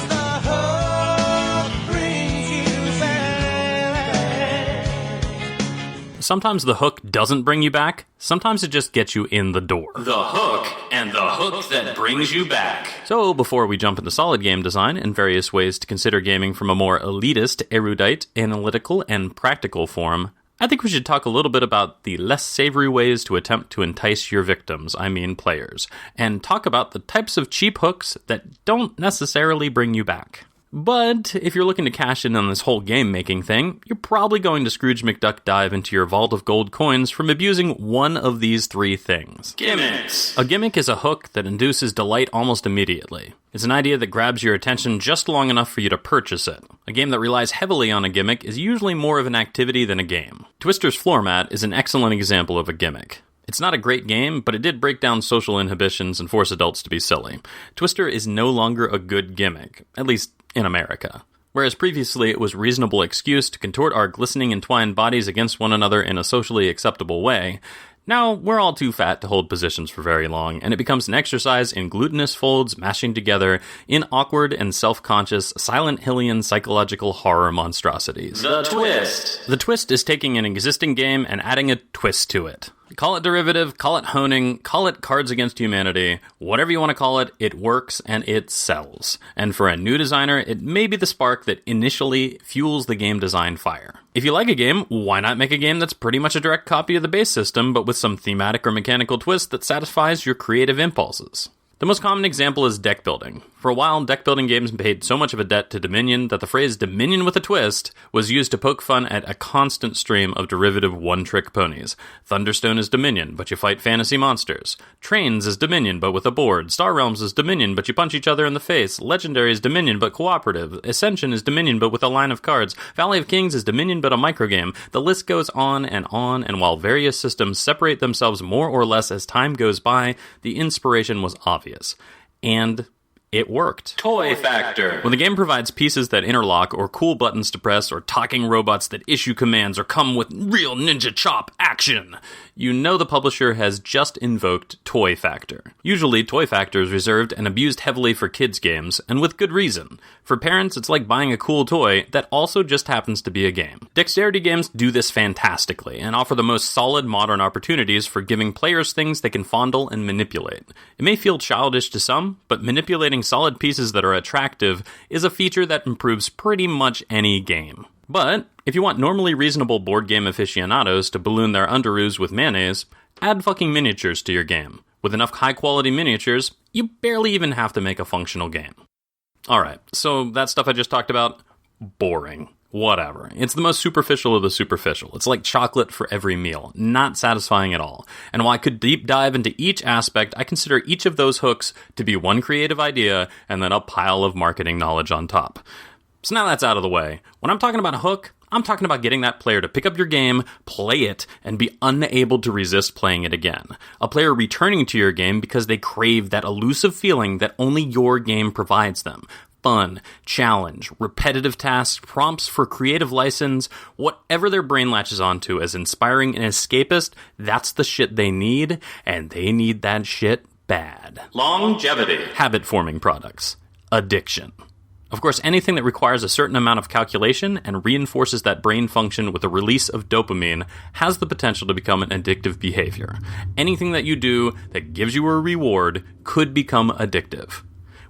Sometimes the hook doesn't bring you back, sometimes it just gets you in the door. The hook, and the hook that brings you back. So, before we jump into solid game design and various ways to consider gaming from a more elitist, erudite, analytical, and practical form, I think we should talk a little bit about the less savory ways to attempt to entice your victims, I mean players, and talk about the types of cheap hooks that don't necessarily bring you back. But if you're looking to cash in on this whole game-making thing, you're probably going to Scrooge McDuck dive into your vault of gold coins from abusing one of these three things. Gimmicks. A gimmick is a hook that induces delight almost immediately. It's an idea that grabs your attention just long enough for you to purchase it. A game that relies heavily on a gimmick is usually more of an activity than a game. Twister's Floor Mat is an excellent example of a gimmick. It's not a great game, but it did break down social inhibitions and force adults to be silly. Twister is no longer a good gimmick, at least in America. Whereas previously it was a reasonable excuse to contort our glistening entwined bodies against one another in a socially acceptable way, now we're all too fat to hold positions for very long, and it becomes an exercise in glutinous folds mashing together in awkward and self-conscious Silent Hillian psychological horror monstrosities. The twist. The twist is taking an existing game and adding a twist to it. Call it derivative, call it honing, call it Cards Against Humanity, whatever you want to call it, it works and it sells. And for a new designer, it may be the spark that initially fuels the game design fire. If you like a game, why not make a game that's pretty much a direct copy of the base system, but with some thematic or mechanical twist that satisfies your creative impulses? The most common example is deck building. For a while, deck building games paid so much of a debt to Dominion that the phrase Dominion with a twist was used to poke fun at a constant stream of derivative one-trick ponies. Thunderstone is Dominion, but you fight fantasy monsters. Trains is Dominion, but with a board. Star Realms is Dominion, but you punch each other in the face. Legendary is Dominion, but cooperative. Ascension is Dominion, but with a line of cards. Valley of Kings is Dominion, but a microgame. The list goes on, and while various systems separate themselves more or less as time goes by, the inspiration was obvious. And it worked. Toy factor. When the game provides pieces that interlock, or cool buttons to press, or talking robots that issue commands, or come with real ninja chop action, you know the publisher has just invoked toy factor. Usually, toy factor is reserved and abused heavily for kids' games, and with good reason. For parents, it's like buying a cool toy that also just happens to be a game. Dexterity games do this fantastically, and offer the most solid modern opportunities for giving players things they can fondle and manipulate. It may feel childish to some, but manipulating solid pieces that are attractive is a feature that improves pretty much any game. But if you want normally reasonable board game aficionados to balloon their underoos with mayonnaise, add fucking miniatures to your game. With enough high-quality miniatures, you barely even have to make a functional game. Alright, so that stuff I just talked about, boring. Whatever. It's the most superficial of the superficial. It's like chocolate for every meal. Not satisfying at all. And while I could deep dive into each aspect, I consider each of those hooks to be one creative idea and then a pile of marketing knowledge on top. So now that's out of the way. When I'm talking about a hook, I'm talking about getting that player to pick up your game, play it, and be unable to resist playing it again. A player returning to your game because they crave that elusive feeling that only your game provides them. Fun, challenge, repetitive tasks, prompts for creative license, whatever their brain latches onto as inspiring and escapist, that's the shit they need, and they need that shit bad. Longevity. Habit-forming products. Addiction. Of course, anything that requires a certain amount of calculation and reinforces that brain function with a release of dopamine has the potential to become an addictive behavior. Anything that you do that gives you a reward could become addictive.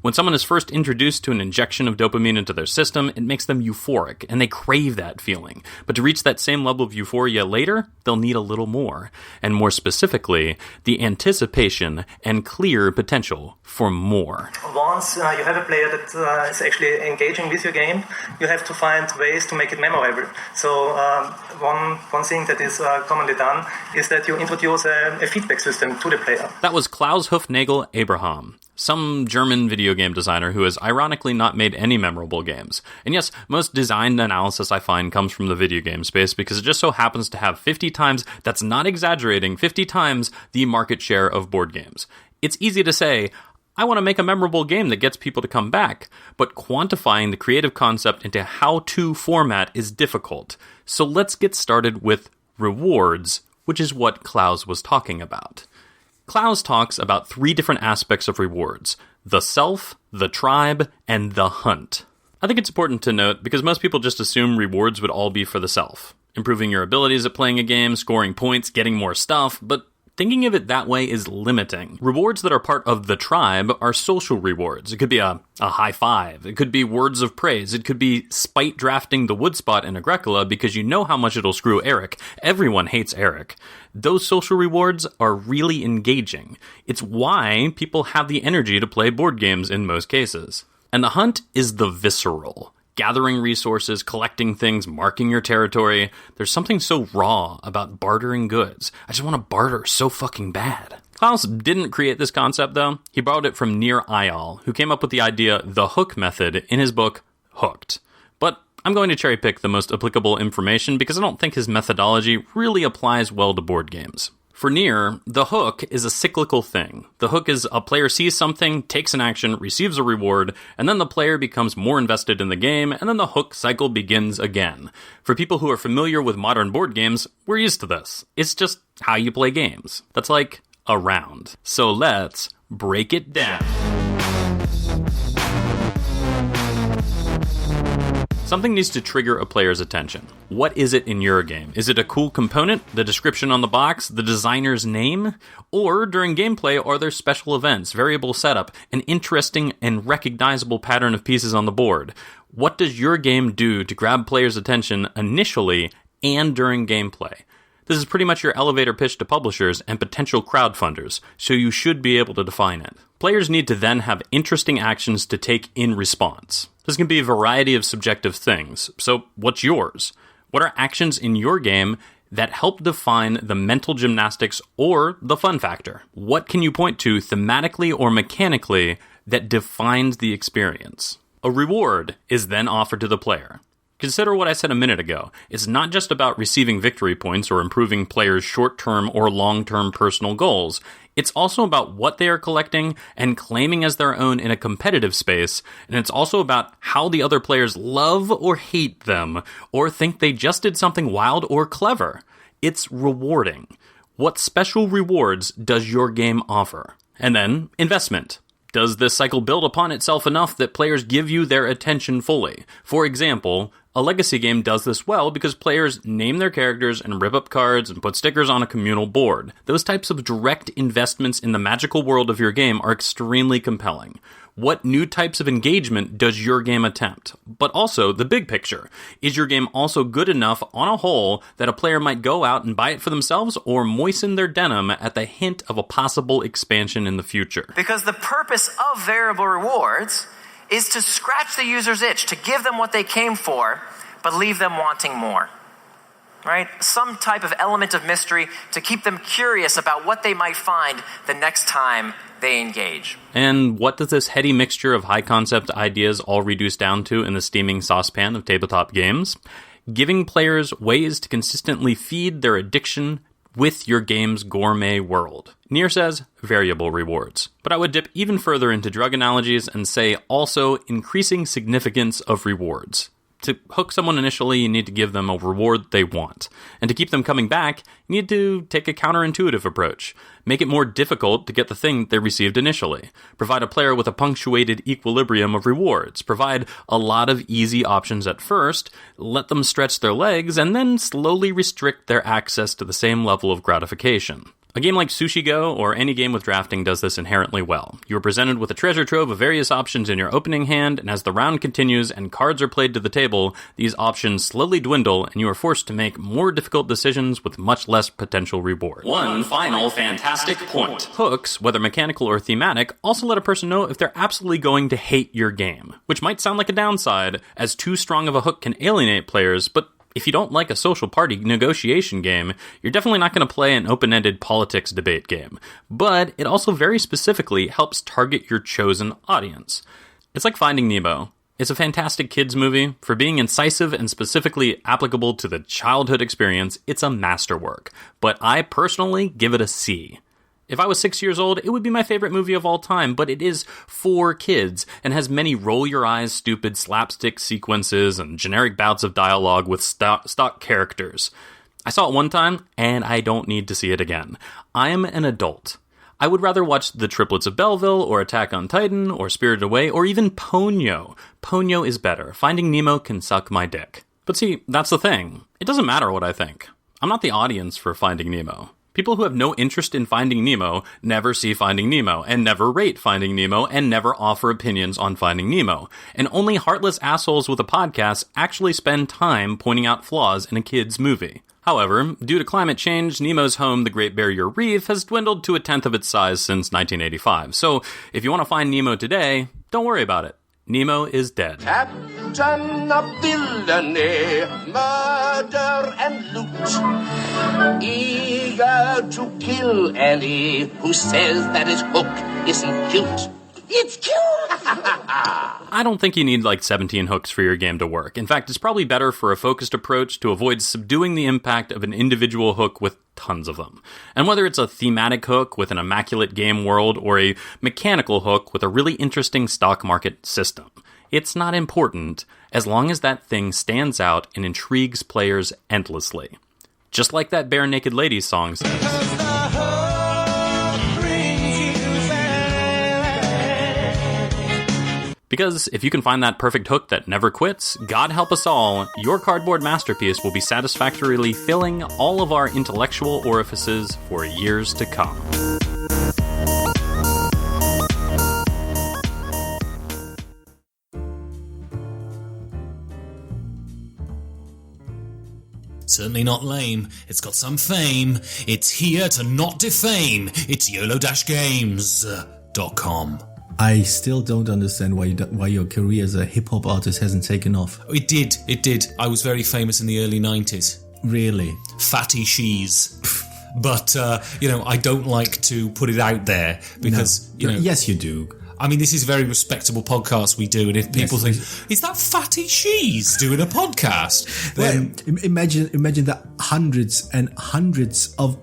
When someone is first introduced to an injection of dopamine into their system, it makes them euphoric, and they crave that feeling. But to reach that same level of euphoria later, they'll need a little more. And more specifically, the anticipation and clear potential for more. Once you have a player that is actually engaging with your game, you have to find ways to make it memorable. So one thing that is commonly done is that you introduce a feedback system to the player. That was Klaus Hufnagel Abraham, some German video game designer who has ironically not made any memorable games. And yes, most design analysis I find comes from the video game space because it just so happens to have 50 times, that's not exaggerating, 50 times the market share of board games. It's easy to say, I want to make a memorable game that gets people to come back, but quantifying the creative concept into how-to format is difficult. So let's get started with rewards, which is what Klaus was talking about. Klaus talks about 3 different aspects of rewards: the self, the tribe, and the hunt. I think it's important to note because most people just assume rewards would all be for the self. Improving your abilities at playing a game, scoring points, getting more stuff, but thinking of it that way is limiting. Rewards that are part of the tribe are social rewards. It could be a high five. It could be words of praise. It could be spite drafting the wood spot in Agricola because you know how much it'll screw Eric. Everyone hates Eric. Those social rewards are really engaging. It's why people have the energy to play board games in most cases. And the hunt is the visceral. Gathering resources, collecting things, marking your territory. There's something so raw about bartering goods. I just want to barter so fucking bad. Klaus didn't create this concept, though. He borrowed it from Nir-Eyal, who came up with the idea, the hook method, in his book, Hooked. But I'm going to cherry pick the most applicable information because I don't think his methodology really applies well to board games. For Nir, the hook is a cyclical thing. The hook is a player sees something, takes an action, receives a reward, and then the player becomes more invested in the game, and then the hook cycle begins again. For people who are familiar with modern board games, we're used to this. It's just how you play games. That's like a round. So let's break it down. Something needs to trigger a player's attention. What is it in your game? Is it a cool component, the description on the box, the designer's name? Or during gameplay, are there special events, variable setup, an interesting and recognizable pattern of pieces on the board? What does your game do to grab players' attention initially and during gameplay? This is pretty much your elevator pitch to publishers and potential crowdfunders, so you should be able to define it. Players need to then have interesting actions to take in response. This can be a variety of subjective things, so what's yours? What are actions in your game that help define the mental gymnastics or the fun factor? What can you point to thematically or mechanically that defines the experience? A reward is then offered to the player. Consider what I said a minute ago. It's not just about receiving victory points or improving players' short-term or long-term personal goals. It's also about what they are collecting and claiming as their own in a competitive space, and it's also about how the other players love or hate them, or think they just did something wild or clever. It's rewarding. What special rewards does your game offer? And then, investment. Does this cycle build upon itself enough that players give you their attention fully? For example, a legacy game does this well because players name their characters and rip up cards and put stickers on a communal board. Those types of direct investments in the magical world of your game are extremely compelling. What new types of engagement does your game attempt? But also, the big picture. Is your game also good enough on a whole that a player might go out and buy it for themselves or moisten their denim at the hint of a possible expansion in the future? Because the purpose of variable rewards is to scratch the user's itch, to give them what they came for, but leave them wanting more. Right? Some type of element of mystery to keep them curious about what they might find the next time they engage. And what does this heady mixture of high-concept ideas all reduce down to in the steaming saucepan of tabletop games? Giving players ways to consistently feed their addiction with your game's gourmet world. Nir says variable rewards. But I would dip even further into drug analogies and say also increasing significance of rewards. To hook someone initially, you need to give them a reward they want. And to keep them coming back, you need to take a counterintuitive approach. Make it more difficult to get the thing they received initially. Provide a player with a punctuated equilibrium of rewards. Provide a lot of easy options at first. Let them stretch their legs, and then slowly restrict their access to the same level of gratification. A game like Sushi Go, or any game with drafting, does this inherently well. You are presented with a treasure trove of various options in your opening hand, and as the round continues and cards are played to the table, these options slowly dwindle, and you are forced to make more difficult decisions with much less potential reward. One final fantastic point. Hooks, whether mechanical or thematic, also let a person know if they're absolutely going to hate your game, which might sound like a downside, as too strong of a hook can alienate players, but if you don't like a social party negotiation game, you're definitely not going to play an open-ended politics debate game. But it also very specifically helps target your chosen audience. It's like Finding Nemo. It's a fantastic kids movie. For being incisive and specifically applicable to the childhood experience, it's a masterwork. But I personally give it a C. If I was 6 years old, it would be my favorite movie of all time, but it is for kids and has many roll-your-eyes stupid slapstick sequences and generic bouts of dialogue with stock characters. I saw it one time, and I don't need to see it again. I'm an adult. I would rather watch The Triplets of Belleville, or Attack on Titan, or Spirited Away, or even Ponyo. Ponyo is better. Finding Nemo can suck my dick. But see, that's the thing. It doesn't matter what I think. I'm not the audience for Finding Nemo. People who have no interest in Finding Nemo never see Finding Nemo, and never rate Finding Nemo, and never offer opinions on Finding Nemo. And only heartless assholes with a podcast actually spend time pointing out flaws in a kid's movie. However, due to climate change, Nemo's home, the Great Barrier Reef, has dwindled to a tenth of its size since 1985. So, if you want to find Nemo today, don't worry about it. Nemo is dead. Captain of villainy, murder and loot. Eager to kill any who says that his hook isn't cute. It's cute! I don't think you need like 17 hooks for your game to work. In fact, it's probably better for a focused approach to avoid subduing the impact of an individual hook with tons of them. And whether it's a thematic hook with an immaculate game world or a mechanical hook with a really interesting stock market system, it's not important as long as that thing stands out and intrigues players endlessly. Just like that Bare Naked Ladies song says. Because if you can find that perfect hook that never quits, God help us all, your cardboard masterpiece will be satisfactorily filling all of our intellectual orifices for years to come. Certainly not lame. It's got some fame. It's here to not defame. It's YOLO-games.com. I still don't understand why your career as a hip-hop artist hasn't taken off. It did. I was very famous in the early 90s. Really? Fatty Shees. But, I don't like to put it out there because, Yes, you do. I mean, this is a very respectable podcast we do, and if people think, is that Fatty Shees doing a podcast? Then imagine the hundreds and hundreds of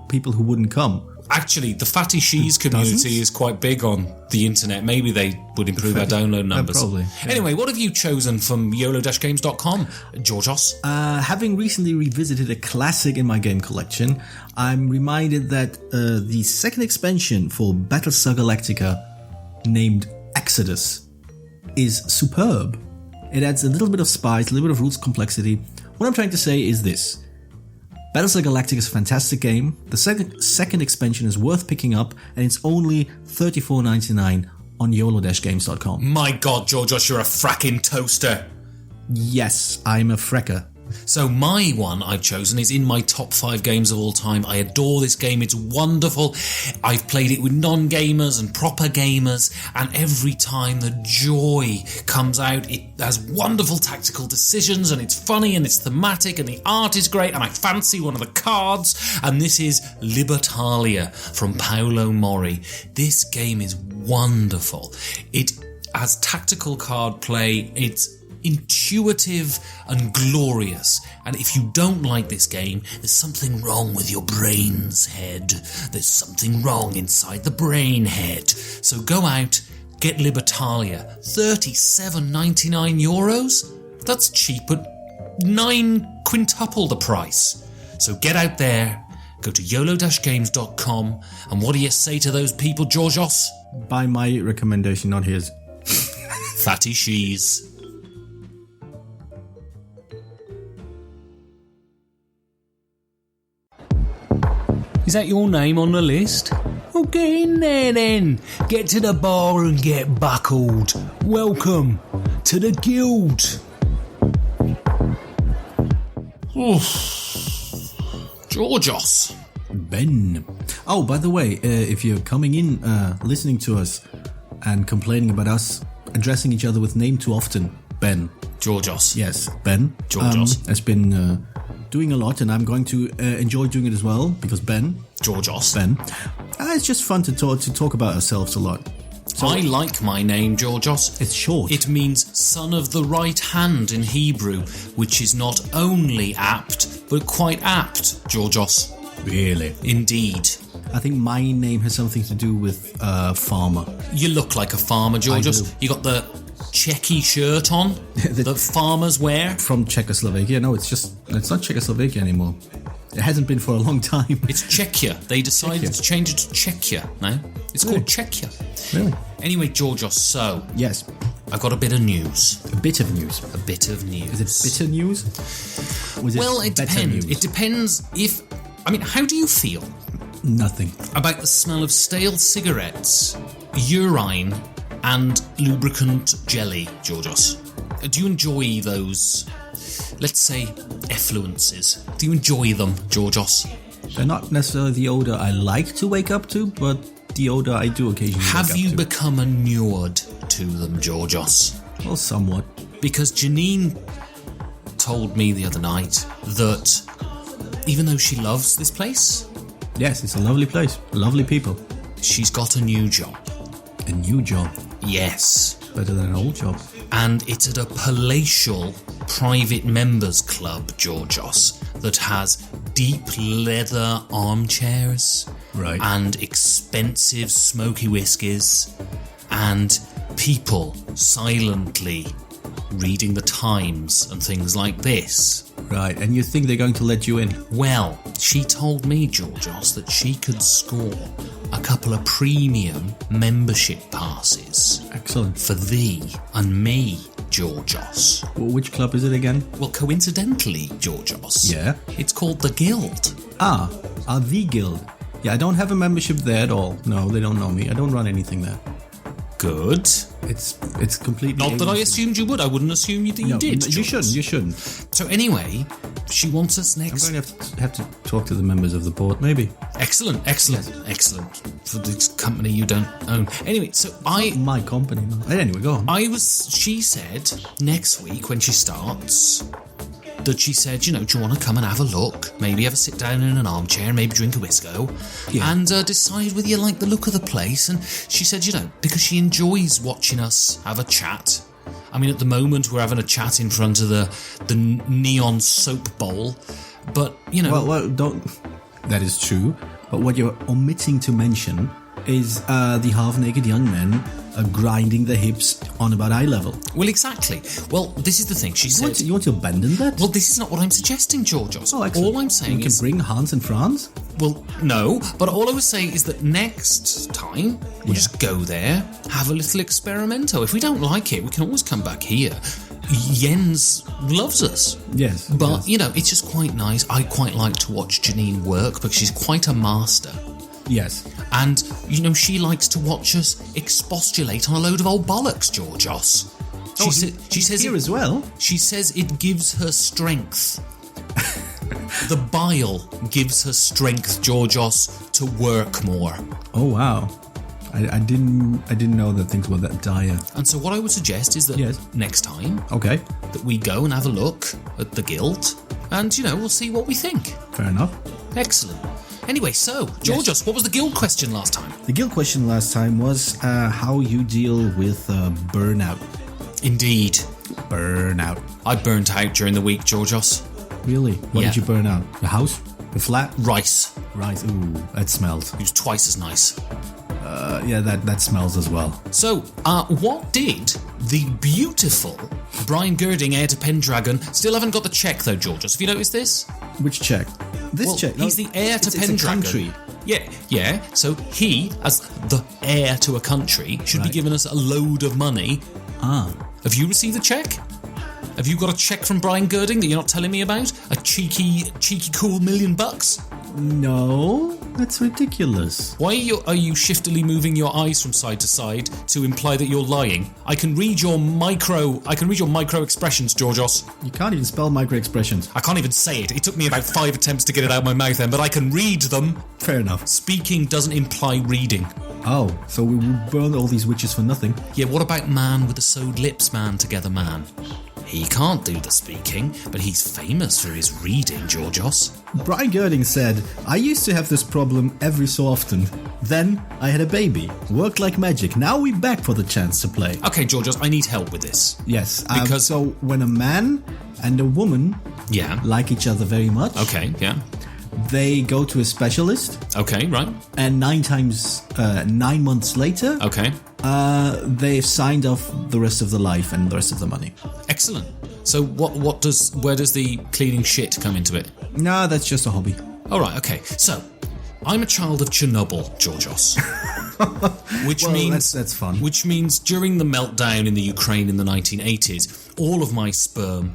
people who wouldn't come. Actually, the Fatty Shees community is quite big on the internet. Maybe they would improve our download numbers. Probably. Yeah. Anyway, what have you chosen from YOLO-games.com, Georgios? Having recently revisited a classic in my game collection, I'm reminded that the second expansion for Battlestar Galactica, named Exodus, is superb. It adds a little bit of spice, a little bit of rules complexity. What I'm trying to say is this. Battlestar Galactica is a fantastic game. The second expansion is worth picking up, and it's only $34.99 on YOLO-games.com. My God, Georgios, you're a fracking toaster. Yes, I'm a frecker. So my one I've chosen is in my top 5 games of all time. I adore this game. It's wonderful. I've played it with non-gamers and proper gamers, and every time the joy comes out. It has wonderful tactical decisions, and it's funny, and it's thematic, and the art is great, and I fancy one of the cards, and this is Libertalia from Paolo Mori. This game is wonderful. It has tactical card play. It's intuitive and glorious, and if you don't like this game, there's something wrong with your brain's head. There's something wrong inside the brain head. So go out, get Libertalia. €37.99? That's cheap at 9 quintuple the price. So get out there, go to YOLO-games.com, and what do you say to those people, Georgios? By my recommendation, not his. Fatty Shees. Is that your name on the list? Well, get in there then. Get to the bar and get buckled. Welcome to the guild. Georgios. Ben. Oh, by the way, if you're coming in, listening to us and complaining about us addressing each other with name too often, Ben. Georgios. Yes, Ben. Georgios. Has been doing a lot, and I'm going to enjoy doing it as well, because Ben. Georgios. Ben. It's just fun to talk about ourselves a lot. So, I like my name, Georgios. It's short. It means son of the right hand in Hebrew, which is not only apt, but quite apt, Georgios. Really? Indeed. I think my name has something to do with farmer. You look like a farmer, Georgios. You got the Czechy shirt on that farmers wear. From Czechoslovakia. No, it's not Czechoslovakia anymore. It hasn't been for a long time. It's Czechia. They decided to change it to Czechia now. It's called Czechia. Really? Anyway, Georgios, so... Yes. I've got a bit of news. A bit of news? A bit of news. Is it bitter news? Well, it depends. It depends if... I mean, how do you feel? Nothing. About the smell of stale cigarettes, urine, and lubricant jelly, Georgios? Do you enjoy those, let's say, effluences? Do you enjoy them, Georgios? They're not necessarily the odour I like to wake up to, but the odour I do occasionally wake up to. Have you become inured to them, Georgios? Well, somewhat. Because Janine told me the other night that even though she loves this place... Yes, it's a lovely place. Lovely people. She's got a new job. A new job? Yes. Better than an old job. And it's at a palatial private members club, Georgios, that has deep leather armchairs, right, and expensive smoky whiskies, and people silently reading the Times and things like this. Right, and you think they're going to let you in? Well, she told me, Georgios, that she could score a couple of premium membership passes. Excellent. For thee and me, Georgios. Well, which club is it again? Well, coincidentally, Georgios. Yeah? It's called the Guild. The Guild. Yeah, I don't have a membership there at all. No, they don't know me. I don't run anything there. Good. It's completely... Not that I assumed you would. I wouldn't assume you did. You shouldn't. So anyway, she wants us next... I'm going to have to talk to the members of the board, maybe. Excellent. For this company you don't own. Anyway, so Not my company, no. Anyway, go on. She said next week when she starts... that she said, do you want to come and have a look? Maybe have a sit down in an armchair, maybe drink a Wisco, and decide whether you like the look of the place. And she said, because she enjoys watching us have a chat. I mean, at the moment, we're having a chat in front of the neon soap bowl, but, Well, don't... That is true, but what you're omitting to mention is the half-naked young men grinding their hips on about eye level. Well, exactly. Well, this is the thing. She said... You want to abandon that? Well, this is not what I'm suggesting, Georgios. Oh, excellent. All I'm saying is... You can bring Hans and Franz? Well, no. But all I was saying is that next time, we'll just go there, have a little experimento. If we don't like it, we can always come back here. Jens loves us. Yes. But, it's just quite nice. I quite like to watch Janine work because she's quite a master. Yes. And, she likes to watch us expostulate on a load of old bollocks, Georgios. She says here as well. She says it gives her strength. The bile gives her strength, Georgios, to work more. Oh, wow. I didn't know that things were that dire. And so what I would suggest is that next time, that we go and have a look at the guild, and, we'll see what we think. Fair enough. Excellent. Anyway, so, Georgios, what was the guild question last time? The guild question last time was how you deal with burnout. Indeed. Burnout. I burnt out during the week, Georgios. Really? What did you burn out? The house? The flat? Rice. Ooh, that smells. It was twice as nice. That smells as well. So, what did the beautiful Brian Girding, heir to Pendragon... Still haven't got the check, though, Georgios. Have you noticed this? Which check? This check? He's the heir to Pendragon. It's a country. Yeah. So he, as the heir to a country, should be giving us a load of money. Have you received a check? Have you got a check from Brian Girding that you're not telling me about? A cheeky cool $1 million? No. That's ridiculous. Why are you shiftily moving your eyes from side to side to imply that you're lying? I can read your micro expressions, Georgios. You can't even spell micro expressions. I can't even say it. It took me about 5 attempts to get it out of my mouth then, but I can read them. Fair enough. Speaking doesn't imply reading. Oh, so we will burn all these witches for nothing. Yeah, what about man with the sewed lips man together man? He can't do the speaking, but he's famous for his reading, Georgios. Brian Girding said, I used to have this problem every so often. Then I had a baby. Worked like magic. Now we're back for the chance to play. Okay, Georgios, I need help with this. Yes, because so when a man and a woman like each other very much, they go to a specialist. Okay, right. And 9 months later, they've signed off the rest of the life and the rest of the money. Excellent. So where does the cleaning shit come into it? No, that's just a hobby. All right, okay. So, I'm a child of Chernobyl, Georgios. Which means that's fun. Which means during the meltdown in the Ukraine in the 1980s, all of my sperm,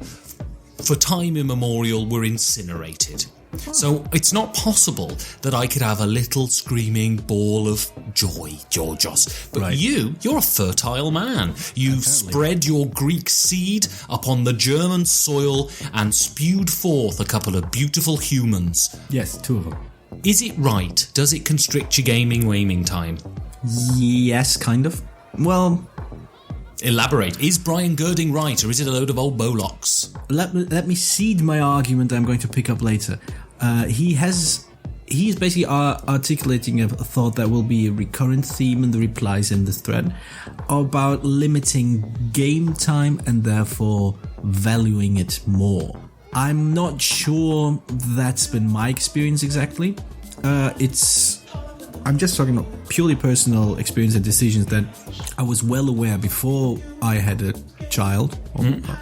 for time immemorial, were incinerated. So it's not possible that I could have a little screaming ball of joy, Georgios. But you're a fertile man. You've spread your Greek seed upon the German soil and spewed forth a couple of beautiful humans. Yes, 2 of them. Is it right? Does it constrict your gaming time? Yes, kind of. Well... Elaborate. Is Brian Girding right, or is it a load of old Bolocks? Let me seed my argument I'm going to pick up later. He's basically articulating a thought that will be a recurrent theme in the replies in this thread about limiting game time and therefore valuing it more. I'm not sure that's been my experience exactly. I'm just talking about purely personal experience and decisions that I was well aware before I had a child.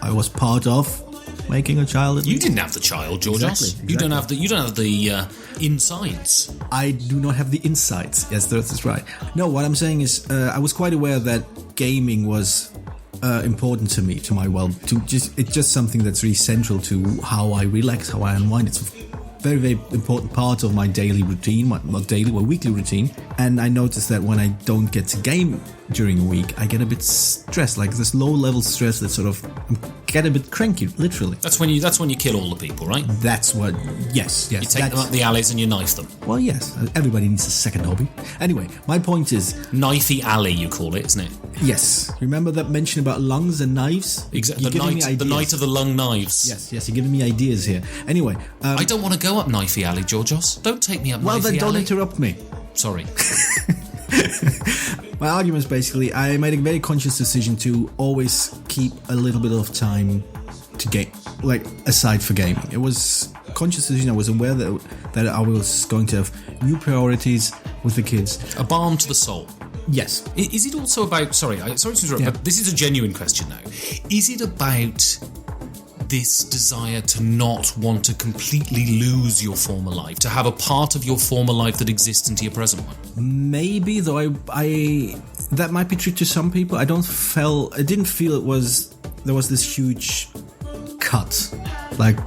I was part of making a child. You didn't have the child, Georgios. Exactly. You don't have the insights. I do not have the insights. Yes, that's right. No, what I'm saying is I was quite aware that gaming was important to me, it's just something that's really central to how I relax, how I unwind. It's very, very important part of my daily routine, my weekly routine. And I noticed that when I don't get to game during a week, I get a bit stressed, like this low-level stress that sort of get a bit cranky, literally. That's when you kill all the people, right? That's what. Yes. You take them up the alleys and you knife them. Well, yes. Everybody needs a second hobby. Anyway, my point is, knifey alley, you call it, isn't it? Yes. Remember that mention about lungs and knives? Exactly. The night of the lung knives. Yes. You're giving me ideas here. Anyway, I don't want to go up knifey alley, Georgios. Don't take me up knifey alley. Well, then don't interrupt me. Sorry. My argument is basically I made a very conscious decision to always keep a little bit of time to game, like aside for gaming. It was a conscious decision. I was aware that I was going to have new priorities with the kids. A balm to the soul. Yes. Is it also about... Sorry to interrupt, but this is a genuine question now. Is it about this desire to not want to completely lose your former life, to have a part of your former life that exists into your present one? Maybe, though I that might be true to some people. I didn't feel there was this huge cut, like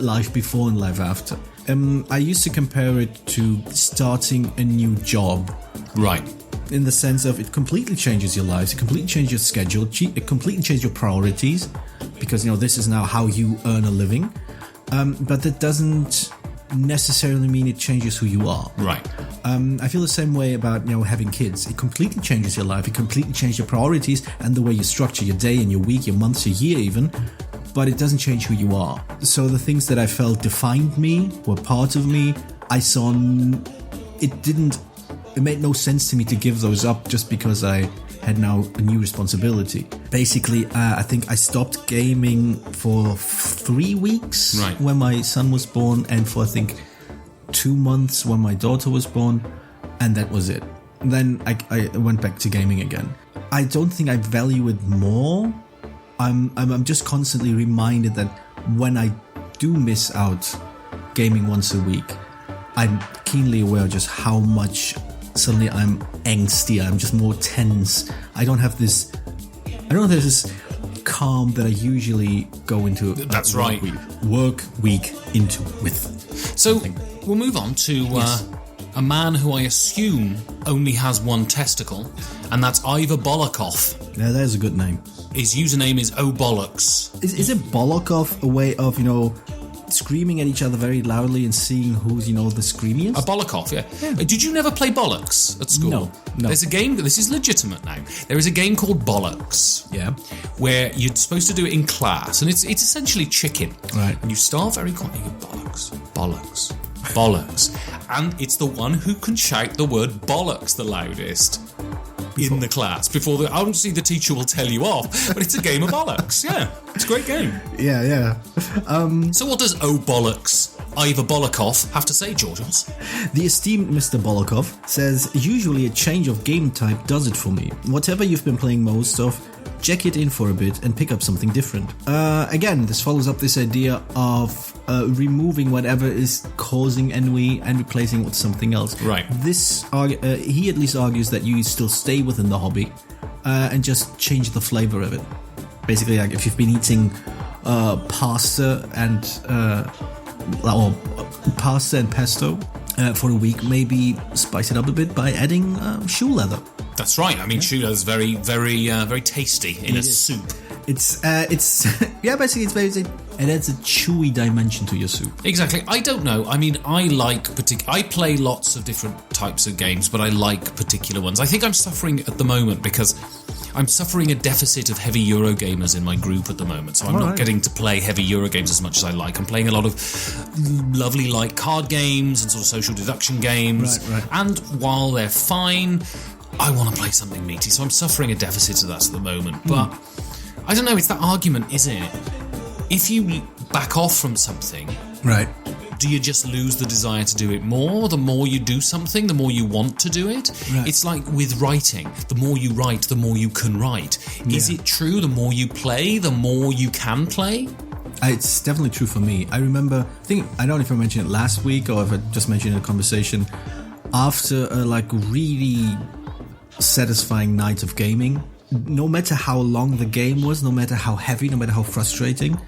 life before and life after. I used to compare it to starting a new job. Right. In the sense of it completely changes your lives, it completely changes your schedule, it completely changes your priorities, because this is now how you earn a living. But that doesn't necessarily mean it changes who you are. Right. I feel the same way about having kids. It completely changes your life. It completely changes your priorities and the way you structure your day and your week, your months, your year even. But it doesn't change who you are. So the things that I felt defined me, were part of me, I saw it made no sense to me to give those up just because I had now a new responsibility. Basically, I think I stopped gaming for 3 weeks when my son was born, and for I think 2 months when my daughter was born, and that was it. Then I went back to gaming again. I don't think I value it more. I'm just constantly reminded that when I do miss out gaming once a week, I'm keenly aware of just how much suddenly I'm angsty, I'm just more tense. I don't have this calm that I usually go into work week into with. So we'll move on to a man who I assume only has one testicle, and that's Ivor Bolokov. Yeah, that is a good name. His username is Obollocks. Is it Bolokov a way of, screaming at each other very loudly and seeing who's, the screamiest? A Bolokov, yeah. Did you never play Bollocks at school? No. There's a game, this is legitimate now. There is a game called Bollocks. Yeah. Where you're supposed to do it in class, and it's essentially chicken. Right. And you start very quietly, you go, bollocks, bollocks, bollocks. And it's the one who can shout the word bollocks the loudest in the class before obviously the teacher will tell you off, but it's a game of bollocks. Yeah, it's a great game. Yeah. So what does Bollocks, Ivor Bolokov, have to say, Georgios? The esteemed Mr. Bolokov says, usually a change of game type does it for me. Whatever you've been playing most of, check it in for a bit and pick up something different. Again, this follows up this idea of removing whatever is causing ennui and replacing it with something else. Right. He at least argues that you still stay within the hobby and just change the flavor of it. Basically, like if you've been eating pasta and pesto for a week, maybe spice it up a bit by adding shoe leather. That's right. I mean, shoe leather is very, very, very tasty in a soup. It's basically it adds a chewy dimension to your soup. Exactly. I don't know. I mean, I play lots of different types of games, but I like particular ones. I think I'm suffering at the moment because I'm suffering a deficit of heavy Eurogamers in my group at the moment, so I'm not getting to play heavy Eurogames as much as I like. I'm playing a lot of lovely light card games and sort of social deduction games, right. And while they're fine, I want to play something meaty, so I'm suffering a deficit of that at the moment. But I don't know, it's that argument, isn't it? If you back off from something, right, do you just lose the desire to do it more? The more you do something, the more you want to do it. Right. It's like with writing. The more you write, the more you can write. Yeah. Is it true? The more you play, the more you can play? It's definitely true for me. I remember, I don't know if I mentioned it last week or if I just mentioned it in a conversation. After a really satisfying night of gaming, no matter how long the game was, no matter how heavy, no matter how frustrating,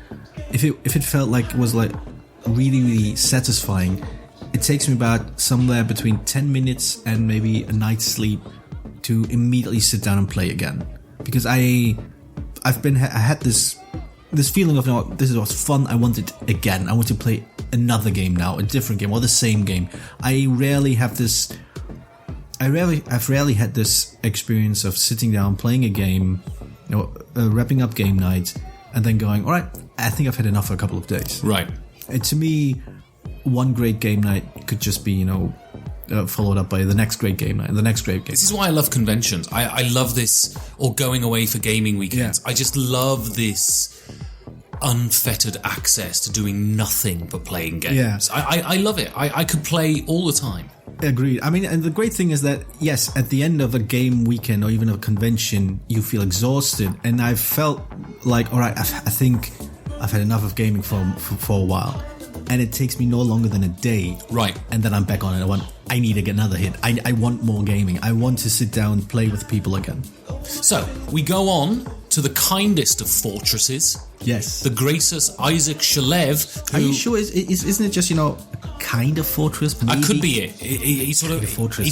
if it felt like it was like really, really satisfying, it takes me about somewhere between 10 minutes and maybe a night's sleep to immediately sit down and play again. Because I had this feeling of, no, this was fun, I want it again. I want to play another game now, a different game or the same game. I've rarely had this experience of sitting down, playing a game, wrapping up game night, and then going, all right, I think I've had enough for a couple of days. Right. And to me, one great game night could just be, followed up by the next great game night and the next great game. This is why I love conventions. I love this, or going away for gaming weekends. Yeah. I just love this unfettered access to doing nothing but playing games. Yeah. I love it. I could play all the time. Agreed. I mean, and the great thing is that, yes, at the end of a game weekend or even a convention, you feel exhausted. And I felt like, all right, I think I've had enough of gaming for a while. And it takes me no longer than a day. Right. And then I'm back on it. I need to get another hit. I want more gaming. I want to sit down and play with people again. So, we go on to the kindest of fortresses. Yes. The gracious Isaac Shalev. Are you sure? Isn't it just, kind of fortress? Maybe? That could be it. He's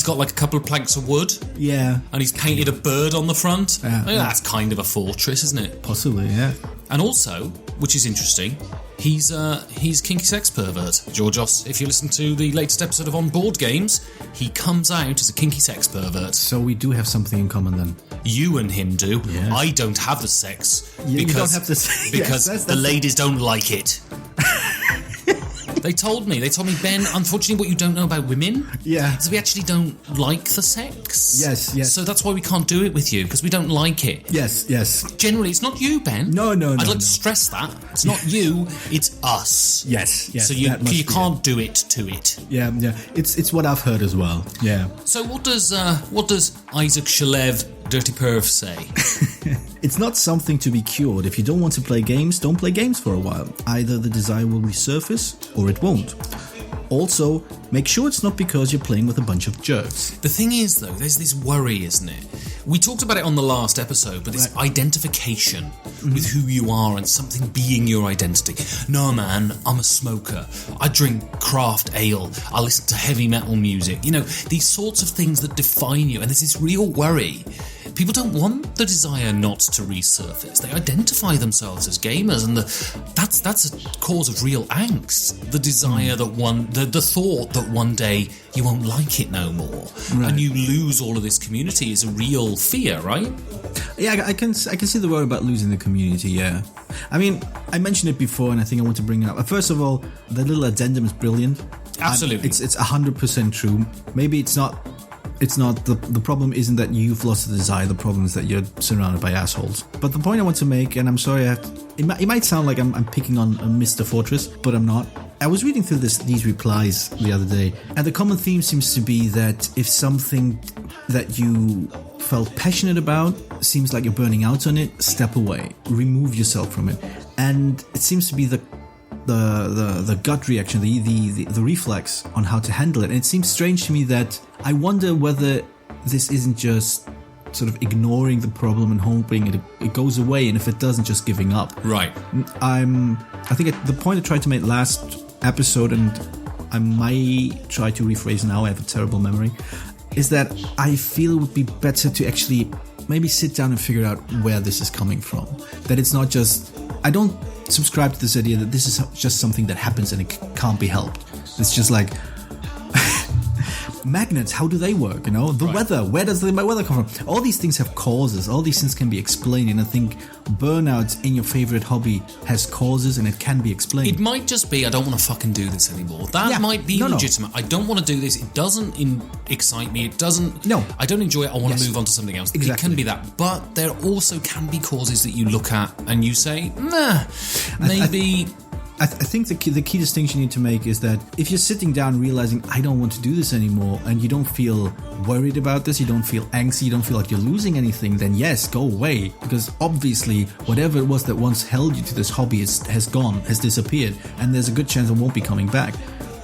got like a couple of planks of wood. Yeah. And he's painted a bird on the front. Yeah. That's kind of a fortress, isn't it? Possibly, yeah. And also, which is interesting, he's kinky sex pervert. Georgios, if you listen to the latest episode of On Board Games, he comes out as a kinky sex pervert. So we do have something in common then. You and him do. Yes. I don't have the sex. You don't have the sex. Because yes, the ladies don't like it. They told me, Ben, unfortunately what you don't know about women is we actually don't like the sex. Yes. So that's why we can't do it with you, because we don't like it. Yes. Generally, it's not you, Ben. No. I'd like to stress that. It's not you, it's us. Yes. So you can't do it to it. Yeah. It's what I've heard as well. Yeah. So what does Isaac Shalev Dirty Perv say? It's not something to be cured. If you don't want to play games, don't play games for a while. Either the desire will resurface or it won't. Also, make sure it's not because you're playing with a bunch of jerks. The thing is, though, there's this worry, isn't it? We talked about it on the last episode, but it's identification with who you are and something being your identity. No, man, I'm a smoker. I drink craft ale. I listen to heavy metal music. You know, these sorts of things that define you. And there's this real worry. People don't want the desire not to resurface. They identify themselves as gamers, and that's a cause of real angst. The desire that the thought that one day you won't like it no more, and you lose all of this community is a real fear, right? Yeah, I can see the worry about losing the community. Yeah, I mean, I mentioned it before, and I think I want to bring it up. First of all, the little addendum is brilliant. Absolutely, it's 100% true. Maybe it's not. It's not the problem isn't that you've lost the desire. The problem is that you're surrounded by assholes. But the point I want to make, and I'm sorry, it might sound like I'm picking on Mr. Fortress, but I'm not. I was reading through these replies the other day, and the common theme seems to be that if something that you felt passionate about seems like you're burning out on it, step away, remove yourself from it. And it seems to be the gut reaction, the reflex on how to handle it. And it seems strange to me that I wonder whether this isn't just sort of ignoring the problem and hoping it goes away, and if it doesn't, just giving up. Right. I think at the point I tried to make last episode, and I might try to rephrase now, I have a terrible memory, is that I feel it would be better to actually maybe sit down and figure out where this is coming from. That it's not just... I don't subscribe to this idea that this is just something that happens and it can't be helped. It's just like... magnets, how do they work? You know, the weather, where does the weather come from? All these things have causes. All these things can be explained, and I think burnout in your favorite hobby has causes, and it can be explained. It might just be, I don't want to fucking do this anymore. That might be legitimate. I don't want to do this. It doesn't excite me. It doesn't. No, I don't enjoy it. I want to move on to something else. Exactly. It can be that, but there also can be causes that you look at and you say, nah, maybe. I think the key distinction you need to make is that if you're sitting down realizing I don't want to do this anymore, and you don't feel worried about this, you don't feel angsty, you don't feel like you're losing anything, then yes, go away. Because obviously whatever it was that once held you to this hobby has gone, has disappeared, and there's a good chance it won't be coming back.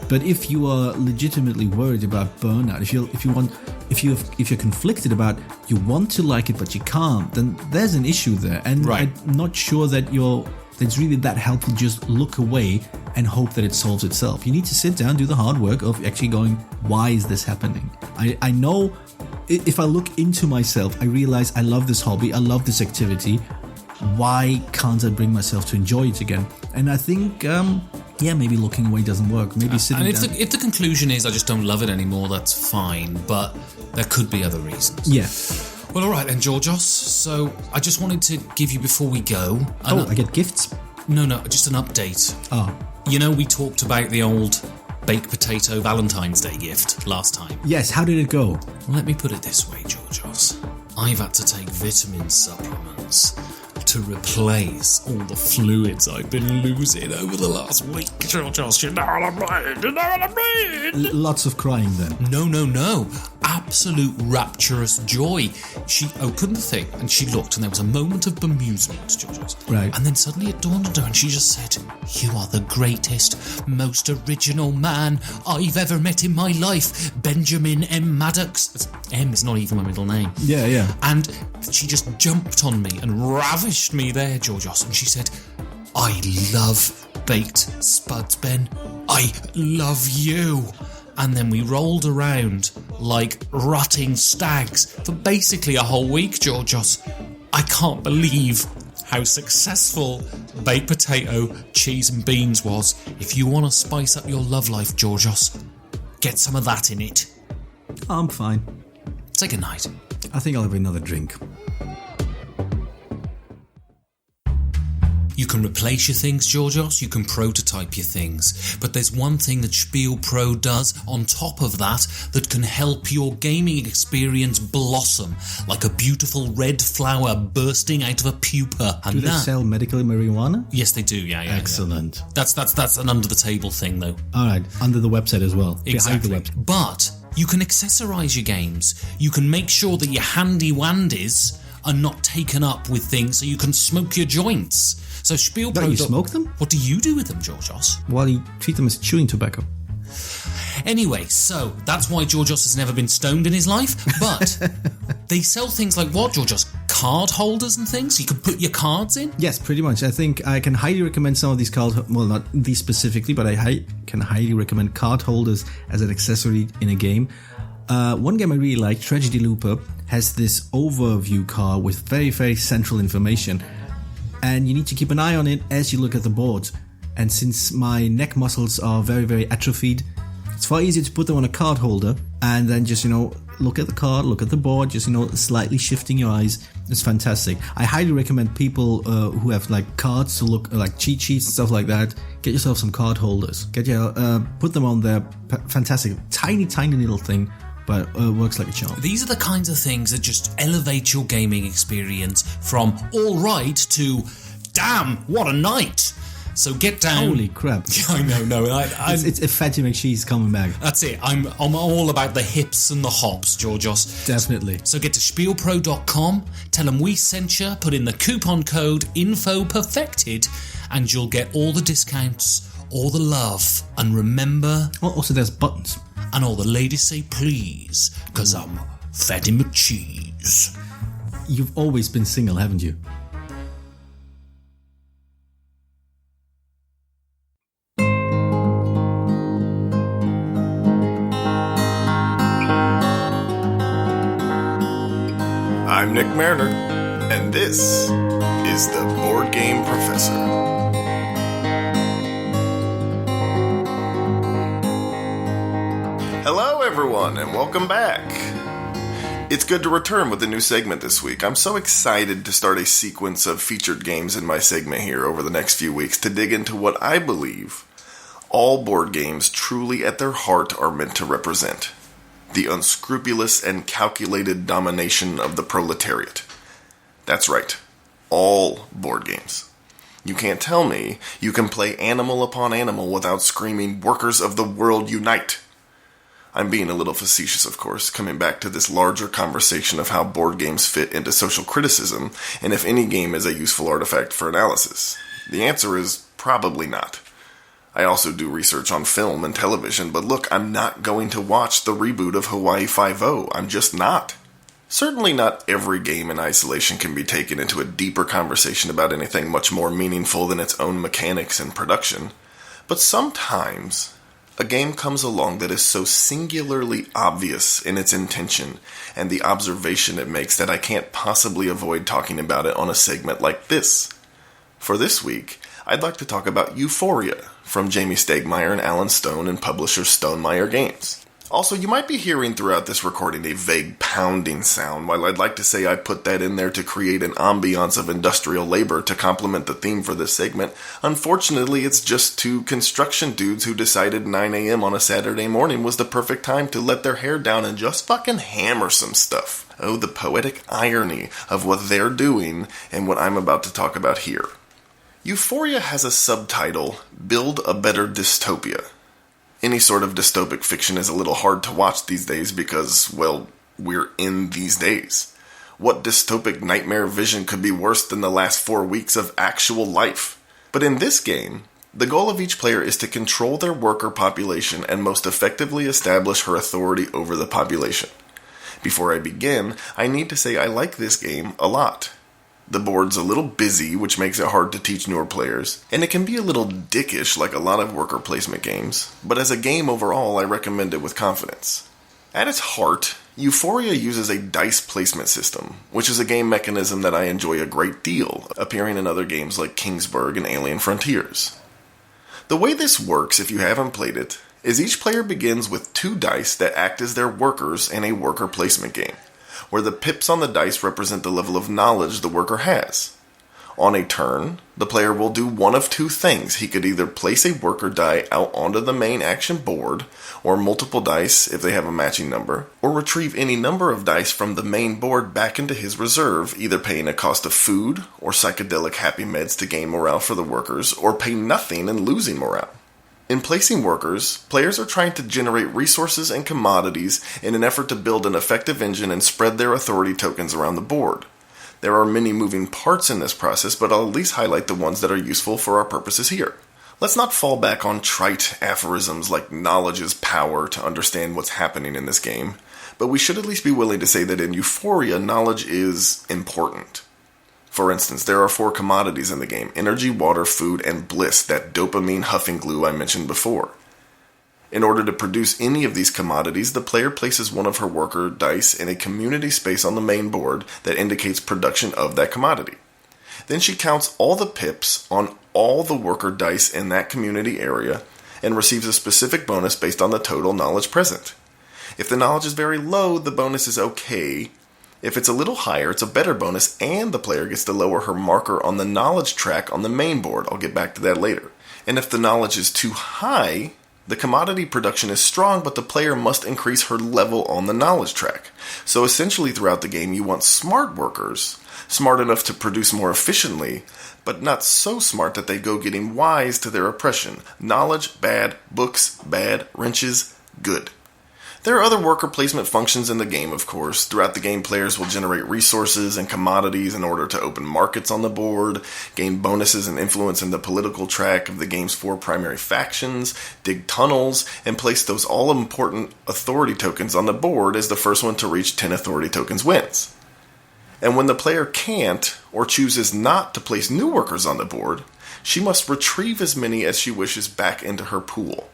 But if you are legitimately worried about burnout, if you're conflicted about you want to like it but you can't, then there's an issue there. And I'm not sure that it's really that helpful. Just look away and hope that it solves itself. You need to sit down, do the hard work of actually going, why is this happening? I know if I look into myself, I realize I love this hobby, I love this activity. Why can't I bring myself to enjoy it again? And I think, maybe looking away doesn't work. Maybe sitting down. And if the conclusion is I just don't love it anymore, that's fine. But there could be other reasons. Yeah. Well, all right then, Georgios. So I just wanted to give you before we go... I get gifts? No, just an update. Oh. You know, we talked about the old baked potato Valentine's Day gift last time. Yes, how did it go? Well, let me put it this way, Georgios. I've had to take vitamin supplements to replace all the fluids I've been losing over the last week. Georgios, you know what I mean? Lots of crying then? No. Absolute rapturous joy. She opened the thing and she looked, and there was a moment of bemusement, Georgios. Right. And then suddenly it dawned on her and she just said, "You are the greatest, most original man I've ever met in my life, Benjamin M. Maddox." M is not even my middle name. Yeah. And she just jumped on me and ravished me there, Georgios. And she said, "I love baked spuds, Ben. I love you." And then we rolled around like rutting stags for basically a whole week, Georgios. I can't believe how successful baked potato, cheese and beans was. If you want to spice up your love life, Georgios, get some of that in it. I'm fine. Say goodnight. I think I'll have another drink. You can replace your things, Georgios, you can prototype your things, but there's one thing that Spiel Pro does on top of that can help your gaming experience blossom like a beautiful red flower bursting out of a pupa. And do they sell medical marijuana? Yes, they do, yeah. Excellent. Yeah. That's an under-the-table thing, though. Alright, under the website as well. Exactly. Behind the website. But you can accessorize your games. You can make sure that your handy-wandies are not taken up with things so you can smoke your joints. So Spiel Pro... Don't you smoke them? What do you do with them, Georgios? Well, you treat them as chewing tobacco. Anyway, so that's why Georgios has never been stoned in his life, but they sell things like what, George? Just card holders and things? You can put your cards in? Yes, pretty much. I think I can highly recommend some of these cards. Well, not these specifically, but I can highly recommend card holders as an accessory in a game. One game I really like, Tragedy Looper, has this overview card with very, very central information. And you need to keep an eye on it as you look at the board. And since my neck muscles are very, very atrophied, it's far easier to put them on a card holder and then just, look at the card, look at the board, just, slightly shifting your eyes. It's fantastic. I highly recommend people who have like cards to look like cheat sheets and stuff like that. Get yourself some card holders. Put them on there. Fantastic. Tiny, tiny little thing, but works like a charm. These are the kinds of things that just elevate your gaming experience from all right to damn, what a night. So get down. Holy crap. I know. It's a Fatty McShee's coming back. That's it. I'm all about the hips and the hops, Georgios. Definitely. So get to spielpro.com, tell them we sent you, put in the coupon code INFOPERFECTED, and you'll get all the discounts, all the love. And remember... Well, also there's buttons. And all the ladies say please, because I'm Fatty McCheese. You've always been single, haven't you? I'm Nick Mariner, and this is the Board Game Professor. Hello everyone, and welcome back. It's good to return with a new segment this week. I'm so excited to start a sequence of featured games in my segment here over the next few weeks to dig into what I believe all board games truly at their heart are meant to represent. The unscrupulous and calculated domination of the proletariat. That's right, all board games. You can't tell me you can play Animal Upon Animal without screaming, "Workers of the world, unite!" I'm being a little facetious, of course, coming back to this larger conversation of how board games fit into social criticism, and if any game is a useful artifact for analysis. The answer is probably not. I also do research on film and television, but look, I'm not going to watch the reboot of Hawaii Five-0. I'm just not. Certainly not every game in isolation can be taken into a deeper conversation about anything much more meaningful than its own mechanics and production. But sometimes, a game comes along that is so singularly obvious in its intention and the observation it makes that I can't possibly avoid talking about it on a segment like this. For this week, I'd like to talk about Euphoria, from Jamie Stegmaier and Alan Stone and publisher Stonemaier Games. Also, you might be hearing throughout this recording a vague pounding sound. While I'd like to say I put that in there to create an ambiance of industrial labor to complement the theme for this segment, unfortunately it's just two construction dudes who decided 9 a.m. on a Saturday morning was the perfect time to let their hair down and just fucking hammer some stuff. Oh, the poetic irony of what they're doing and what I'm about to talk about here. Euphoria has a subtitle, Build a Better Dystopia. Any sort of dystopic fiction is a little hard to watch these days because, well, we're in these days. What dystopic nightmare vision could be worse than the last 4 weeks of actual life? But in this game, the goal of each player is to control their worker population and most effectively establish her authority over the population. Before I begin, I need to say I like this game a lot. The board's a little busy, which makes it hard to teach newer players, and it can be a little dickish like a lot of worker placement games, but as a game overall, I recommend it with confidence. At its heart, Euphoria uses a dice placement system, which is a game mechanism that I enjoy a great deal, appearing in other games like Kingsburg and Alien Frontiers. The way this works, if you haven't played it, is each player begins with 2 dice that act as their workers in a worker placement game, where the pips on the dice represent the level of knowledge the worker has. On a turn, the player will do one of 2 things. He could either place a worker die out onto the main action board, or multiple dice if they have a matching number, or retrieve any number of dice from the main board back into his reserve, either paying a cost of food or psychedelic happy meds to gain morale for the workers, or pay nothing and losing morale. In placing workers, players are trying to generate resources and commodities in an effort to build an effective engine and spread their authority tokens around the board. There are many moving parts in this process, but I'll at least highlight the ones that are useful for our purposes here. Let's not fall back on trite aphorisms like knowledge is power to understand what's happening in this game, But we should at least be willing to say that in Euphoria, knowledge is important. For instance, there are 4 commodities in the game: energy, water, food, and bliss, that dopamine huffing glue I mentioned before. In order to produce any of these commodities, the player places one of her worker dice in a community space on the main board that indicates production of that commodity. Then she counts all the pips on all the worker dice in that community area and receives a specific bonus based on the total knowledge present. If the knowledge is very low, the bonus is okay. If it's a little higher, it's a better bonus, and the player gets to lower her marker on the knowledge track on the main board. I'll get back to that later. And if the knowledge is too high, the commodity production is strong, but the player must increase her level on the knowledge track. So essentially throughout the game, you want smart workers, smart enough to produce more efficiently, but not so smart that they go getting wise to their oppression. Knowledge, bad. Books, bad. Wrenches, good. There are other worker placement functions in the game, of course. Throughout the game, players will generate resources and commodities in order to open markets on the board, gain bonuses and influence in the political track of the game's 4 primary factions, dig tunnels, and place those all-important authority tokens on the board as the first one to reach 10 authority tokens wins. And when the player can't, or chooses not to place new workers on the board, she must retrieve as many as she wishes back into her pool.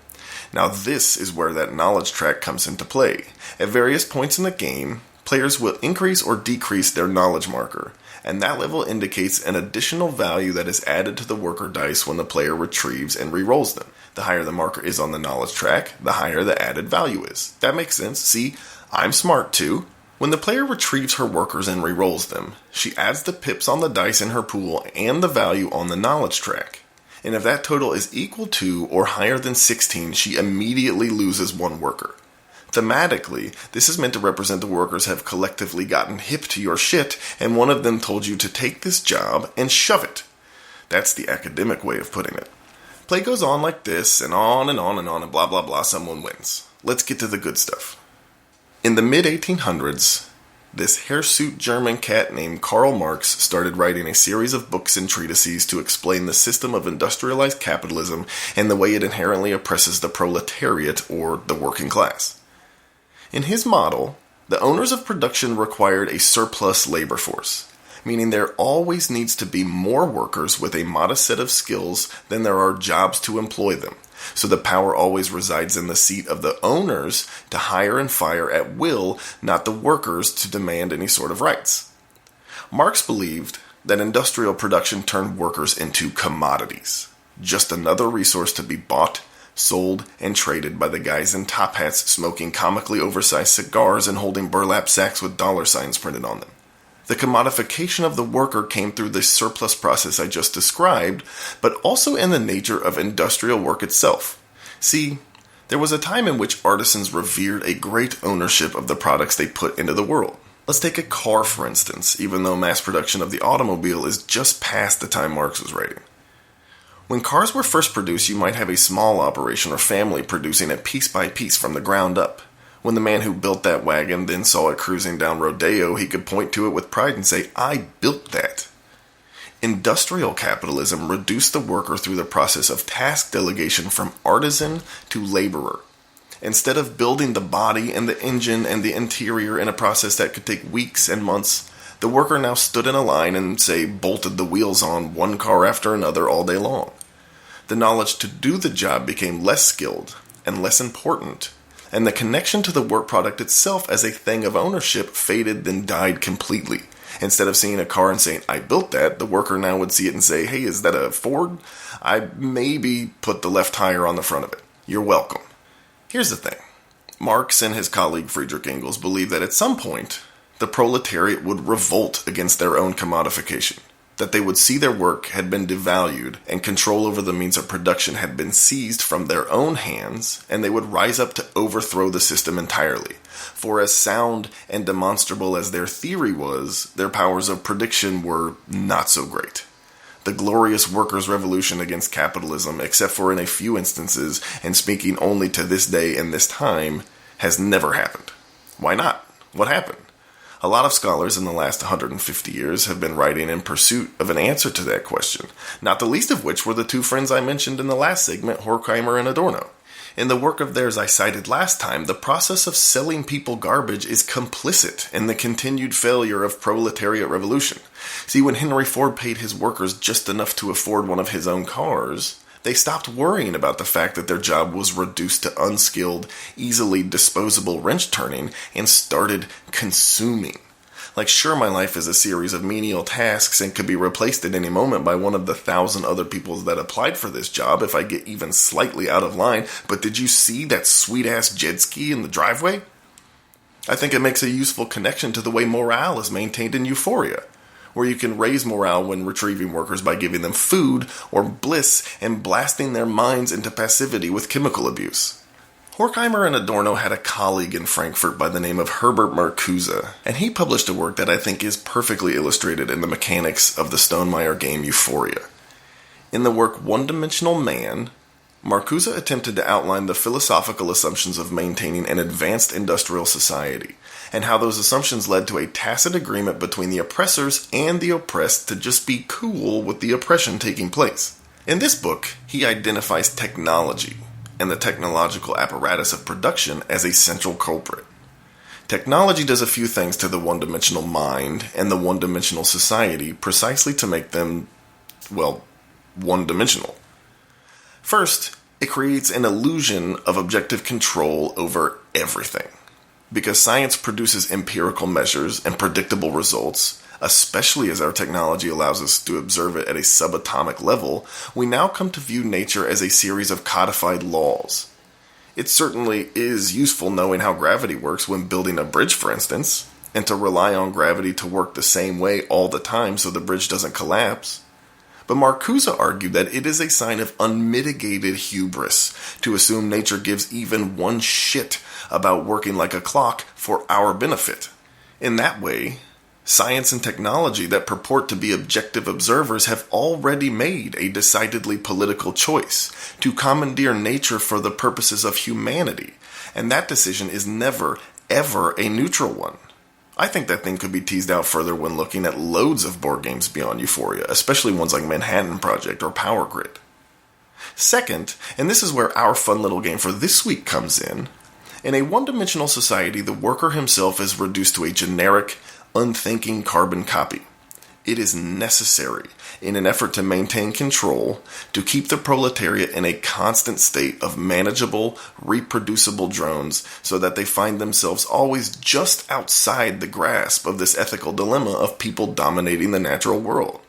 Now this is where that knowledge track comes into play. At various points in the game, players will increase or decrease their knowledge marker, and that level indicates an additional value that is added to the worker dice when the player retrieves and re-rolls them. The higher the marker is on the knowledge track, the higher the added value is. That makes sense. See, I'm smart too. When the player retrieves her workers and re-rolls them, she adds the pips on the dice in her pool and the value on the knowledge track. And if that total is equal to or higher than 16, she immediately loses 1 worker. Thematically, this is meant to represent the workers have collectively gotten hip to your shit, and one of them told you to take this job and shove it. That's the academic way of putting it. Play goes on like this, and on and on and on, and blah blah blah, someone wins. Let's get to the good stuff. In the mid-1800s, this hirsute German cat named Karl Marx started writing a series of books and treatises to explain the system of industrialized capitalism and the way it inherently oppresses the proletariat, or the working class. In his model, the owners of production required a surplus labor force, meaning there always needs to be more workers with a modest set of skills than there are jobs to employ them. So the power always resides in the seat of the owners to hire and fire at will, not the workers to demand any sort of rights. Marx believed that industrial production turned workers into commodities, just another resource to be bought, sold, and traded by the guys in top hats smoking comically oversized cigars and holding burlap sacks with dollar signs printed on them. The commodification of the worker came through the surplus process I just described, but also in the nature of industrial work itself. See, there was a time in which artisans revered a great ownership of the products they put into the world. Let's take a car, for instance, even though mass production of the automobile is just past the time Marx was writing. When cars were first produced, you might have a small operation or family producing it piece by piece from the ground up. When the man who built that wagon then saw it cruising down Rodeo, he could point to it with pride and say, "I built that." Industrial capitalism reduced the worker through the process of task delegation from artisan to laborer. Instead of building the body and the engine and the interior in a process that could take weeks and months, the worker now stood in a line and, say, bolted the wheels on one car after another all day long. The knowledge to do the job became less skilled and less important, and the connection to the work product itself as a thing of ownership faded then died completely. Instead of seeing a car and saying, "I built that," the worker now would see it and say, "Hey, is that a Ford? I maybe put the left tire on the front of it. You're welcome." Here's the thing. Marx and his colleague Friedrich Engels believed that at some point, the proletariat would revolt against their own commodification, that they would see their work had been devalued and control over the means of production had been seized from their own hands, and they would rise up to overthrow the system entirely. For as sound and demonstrable as their theory was, their powers of prediction were not so great. The glorious workers' revolution against capitalism, except for in a few instances, and speaking only to this day and this time, has never happened. Why not? What happened? A lot of scholars in the last 150 years have been writing in pursuit of an answer to that question, not the least of which were the two friends I mentioned in the last segment, Horkheimer and Adorno. In the work of theirs I cited last time, the process of selling people garbage is complicit in the continued failure of proletariat revolution. See, when Henry Ford paid his workers just enough to afford one of his own cars, they stopped worrying about the fact that their job was reduced to unskilled, easily disposable wrench turning and started consuming. Like, sure, my life is a series of menial tasks and could be replaced at any moment by one of the 1,000 other people that applied for this job if I get even slightly out of line, but did you see that sweet-ass jet ski in the driveway? I think it makes a useful connection to the way morale is maintained in Euphoria, where you can raise morale when retrieving workers by giving them food or bliss and blasting their minds into passivity with chemical abuse. Horkheimer and Adorno had a colleague in Frankfurt by the name of Herbert Marcuse, and he published a work that I think is perfectly illustrated in the mechanics of the Stonemaier game Euphoria. In the work One-Dimensional Man, Marcuse attempted to outline the philosophical assumptions of maintaining an advanced industrial society, and how those assumptions led to a tacit agreement between the oppressors and the oppressed to just be cool with the oppression taking place. In this book, he identifies technology and the technological apparatus of production as a central culprit. Technology does a few things to the one-dimensional mind and the one-dimensional society precisely to make them, well, one-dimensional. First, it creates an illusion of objective control over everything. Because science produces empirical measures and predictable results, especially as our technology allows us to observe it at a subatomic level, we now come to view nature as a series of codified laws. It certainly is useful knowing how gravity works when building a bridge, for instance, and to rely on gravity to work the same way all the time so the bridge doesn't collapse. But Marcuse argued that it is a sign of unmitigated hubris to assume nature gives even one shit about working like a clock for our benefit. In that way, science and technology that purport to be objective observers have already made a decidedly political choice to commandeer nature for the purposes of humanity, and that decision is never, ever a neutral one. I think that thing could be teased out further when looking at loads of board games beyond Euphoria, especially ones like Manhattan Project or Power Grid. Second, and this is where our fun little game for this week comes in a one-dimensional society, the worker himself is reduced to a generic, unthinking carbon copy. It is necessary, in an effort to maintain control, to keep the proletariat in a constant state of manageable, reproducible drones so that they find themselves always just outside the grasp of this ethical dilemma of people dominating the natural world.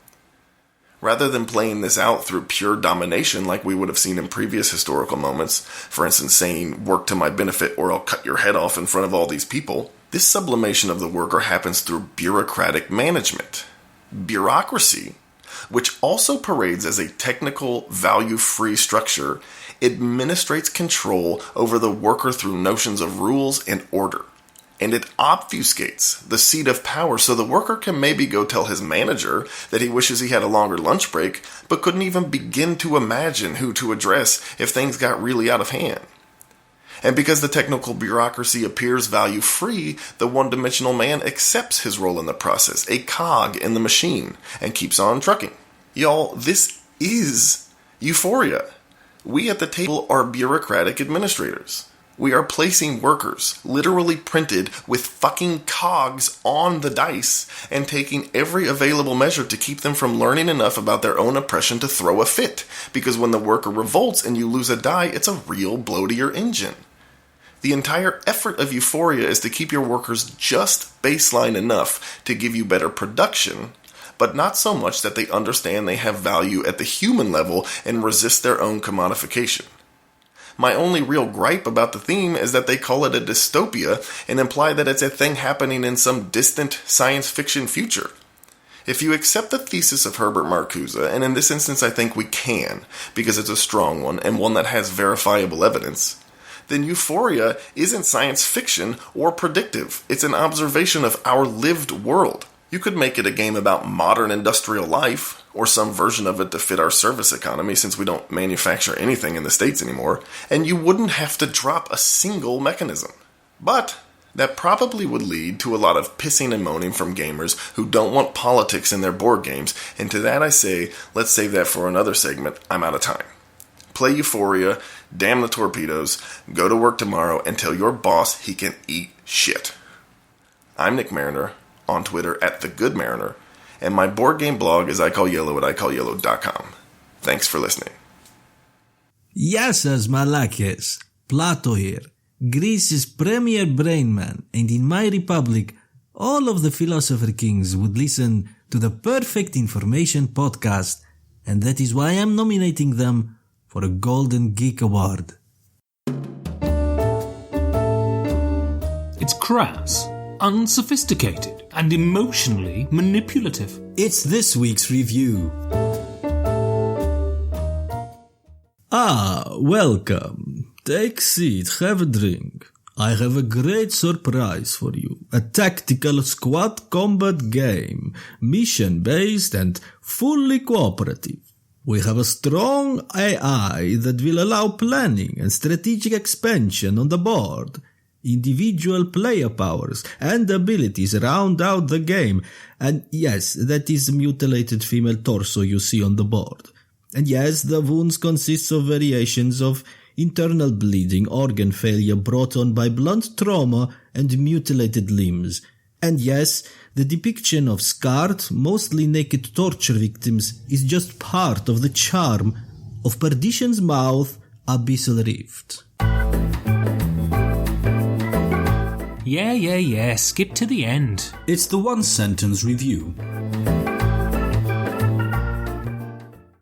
Rather than playing this out through pure domination like we would have seen in previous historical moments, for instance saying, work to my benefit or I'll cut your head off in front of all these people, this sublimation of the worker happens through bureaucratic management. Bureaucracy, which also parades as a technical, value-free structure, administrates control over the worker through notions of rules and order. And it obfuscates the seat of power so the worker can maybe go tell his manager that he wishes he had a longer lunch break, but couldn't even begin to imagine who to address if things got really out of hand. And because the technical bureaucracy appears value-free, the one-dimensional man accepts his role in the process, a cog in the machine, and keeps on trucking. Y'all, this is Euphoria. We at the table are bureaucratic administrators. We are placing workers, literally printed with fucking cogs on the dice, and taking every available measure to keep them from learning enough about their own oppression to throw a fit. Because when the worker revolts and you lose a die, it's a real blow to your engine. The entire effort of Euphoria is to keep your workers just baseline enough to give you better production, but not so much that they understand they have value at the human level and resist their own commodification. My only real gripe about the theme is that they call it a dystopia and imply that it's a thing happening in some distant science fiction future. If you accept the thesis of Herbert Marcuse, and in this instance I think we can, because it's a strong one and one that has verifiable evidence, then Euphoria isn't science fiction or predictive. It's an observation of our lived world. You could make it a game about modern industrial life, or some version of it to fit our service economy since we don't manufacture anything in the States anymore, and you wouldn't have to drop a single mechanism. But that probably would lead to a lot of pissing and moaning from gamers who don't want politics in their board games, and to that I say, let's save that for another segment. I'm out of time. play Euphoria, damn the torpedoes, go to work tomorrow, and tell your boss he can eat shit. I'm Nick Mariner, on Twitter @TheGoodMariner, and my board game blog is ICallYellow at ICallYellow.com. Thanks for listening. Yes, as Malakis, Plato here, Greece's premier brain man, and in my republic, all of the philosopher kings would listen to the Perfect Information podcast, and that is why I'm nominating them for a Golden Geek Award. It's crass, unsophisticated, and emotionally manipulative. It's this week's review. Welcome. Take seat, have a drink. I have a great surprise for you. A tactical squad combat game, mission-based and fully cooperative. We have a strong AI that will allow planning and strategic expansion on the board. Individual player powers and abilities round out the game. And yes, that is the mutilated female torso you see on the board. And yes, the wounds consist of variations of internal bleeding, organ failure brought on by blunt trauma, and mutilated limbs. And yes, the depiction of scarred, mostly naked torture victims is just part of the charm of Perdition's mouth, Abyssal Rift. Yeah, skip to the end. It's the one-sentence review.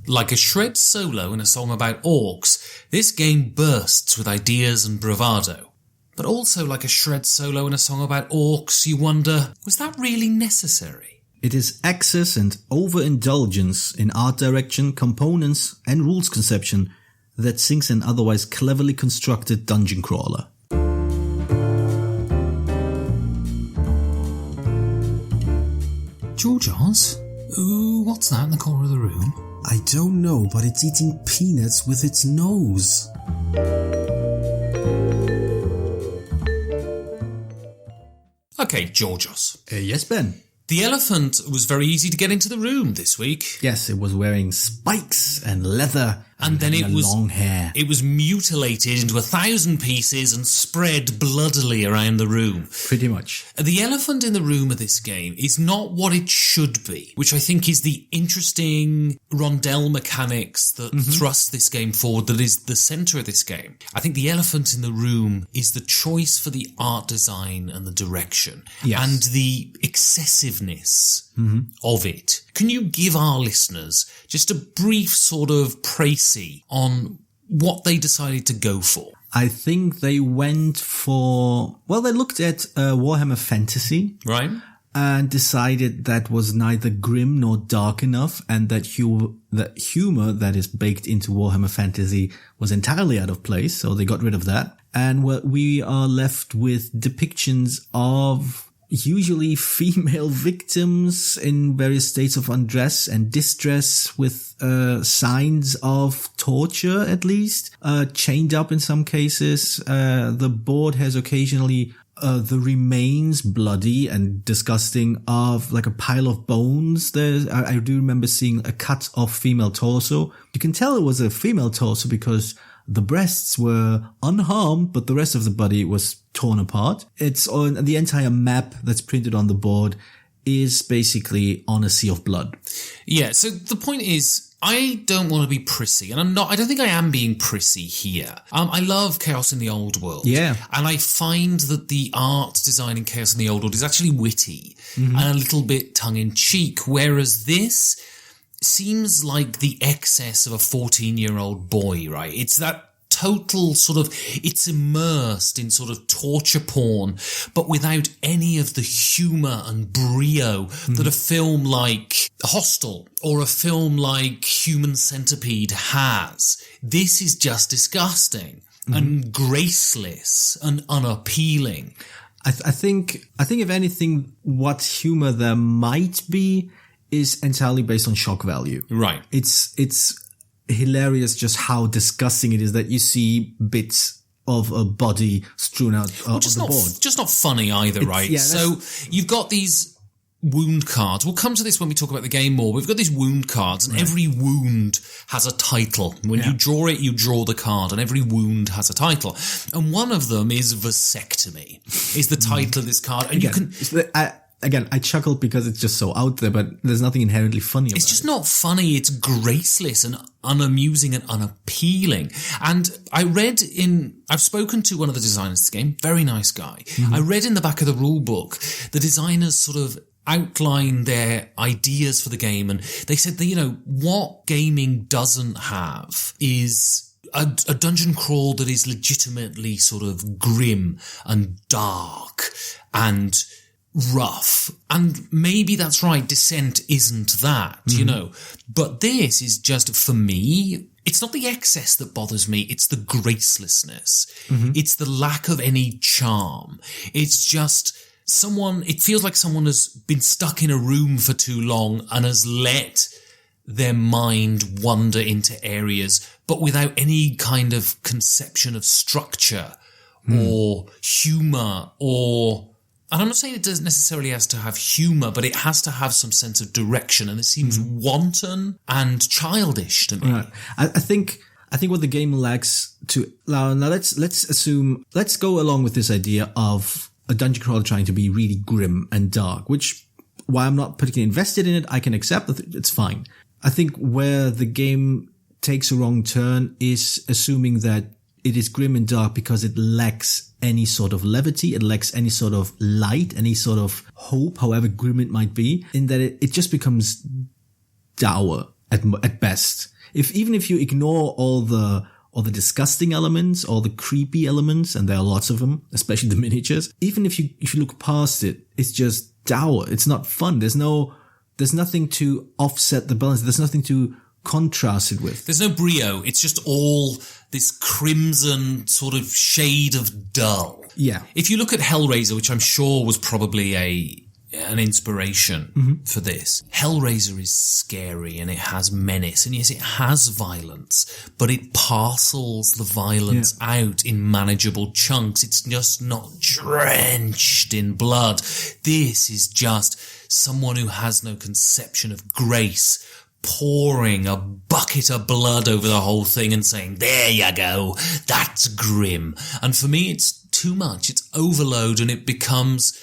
Like a shred solo in a song about orcs, this game bursts with ideas and bravado. But also like a shred solo in a song about orcs, you wonder, was that really necessary? It is excess and overindulgence in art direction, components, and rules conception that sinks an otherwise cleverly constructed dungeon crawler. Georgios? Ooh, what's that in the corner of the room? I don't know, but it's eating peanuts with its nose. Okay, Georgios. Yes, Ben? The elephant was very easy to get into the room this week. Yes, it was wearing spikes and leather and then it was long hair. It was mutilated into 1,000 pieces and spread bloodily around the room. Pretty much. The elephant in the room of this game is not what it should be, which I think is the interesting rondel mechanics that thrust this game forward, that is the centre of this game. I think the elephant in the room is the choice for the art design and the direction, and the excessiveness of it. Can you give our listeners just a brief sort of précis on what they decided to go for? I think they went for... Well, they looked at Warhammer Fantasy. Right. And decided that was neither grim nor dark enough, and that humor that is baked into Warhammer Fantasy was entirely out of place, so they got rid of that. And we are left with depictions of usually female victims in various states of undress and distress, with signs of torture, at least, chained up in some cases. The board has occasionally the remains, bloody and disgusting, of like a pile of bones. I do remember seeing a cut off female torso. You can tell it was a female torso because the breasts were unharmed, but the rest of the body was torn apart. It's on the entire map that's printed on the board is basically on a sea of blood. Yeah, so the point is, I don't want to be prissy, and I don't think I am being prissy here. I love Chaos in the Old World. Yeah. And I find that the art design in Chaos in the Old World is actually witty and a little bit tongue-in-cheek, whereas this seems like the excess of a 14-year-old boy, right? It's that total sort of, it's immersed in sort of torture porn, but without any of the humour and brio that a film like Hostel or a film like Human Centipede has. This is just disgusting and graceless and unappealing. I think if anything, what humour there might be is entirely based on shock value. Right. It's hilarious just how disgusting it is that you see bits of a body strewn out on the board. Just not funny either, right? Yeah, so you've got these wound cards. We'll come to this when we talk about the game more. We've got these wound cards, and every wound has a title. When you draw it, you draw the card, and every wound has a title. And one of them is vasectomy, is the title of this card. And I chuckled because it's just so out there, but there's nothing inherently funny about it. It's just not funny. It's graceless and unamusing and unappealing. And I've spoken to one of the designers of this game, very nice guy. I read in the back of the rule book, the designers sort of outline their ideas for the game, and they said that, what gaming doesn't have is a dungeon crawl that is legitimately sort of grim and dark and rough. And maybe that's right, Descent isn't that, but this is just, for me, it's not the excess that bothers me, it's the gracelessness. It's the lack of any charm. It's just it feels like someone has been stuck in a room for too long and has let their mind wander into areas, but without any kind of conception of structure or humour and I'm not saying it doesn't necessarily has to have humour, but it has to have some sense of direction, and it seems wanton and childish to me. Right. I think what the game lacks to now let's go along with this idea of a dungeon crawler trying to be really grim and dark, which, while I'm not particularly invested in it, I can accept that it's fine. I think where the game takes a wrong turn is assuming that it is grim and dark because it lacks any sort of levity, it lacks any sort of light, any sort of hope, however grim it might be, in that it just becomes dour at best. Even if you ignore all the disgusting elements, all the creepy elements, and there are lots of them, especially the miniatures, even if you look past it, it's just dour. It's not fun. There's nothing to offset the balance. There's nothing to contrast it with. There's no brio. It's just all this crimson sort of shade of dull. Yeah. If you look at Hellraiser, which I'm sure was probably an inspiration for this, Hellraiser is scary and it has menace, and yes, it has violence, but it parcels the violence out in manageable chunks. It's just not drenched in blood. This is just someone who has no conception of grace pouring a bucket of blood over the whole thing and saying, there you go, that's grim. And for me, it's too much. It's overload, and it becomes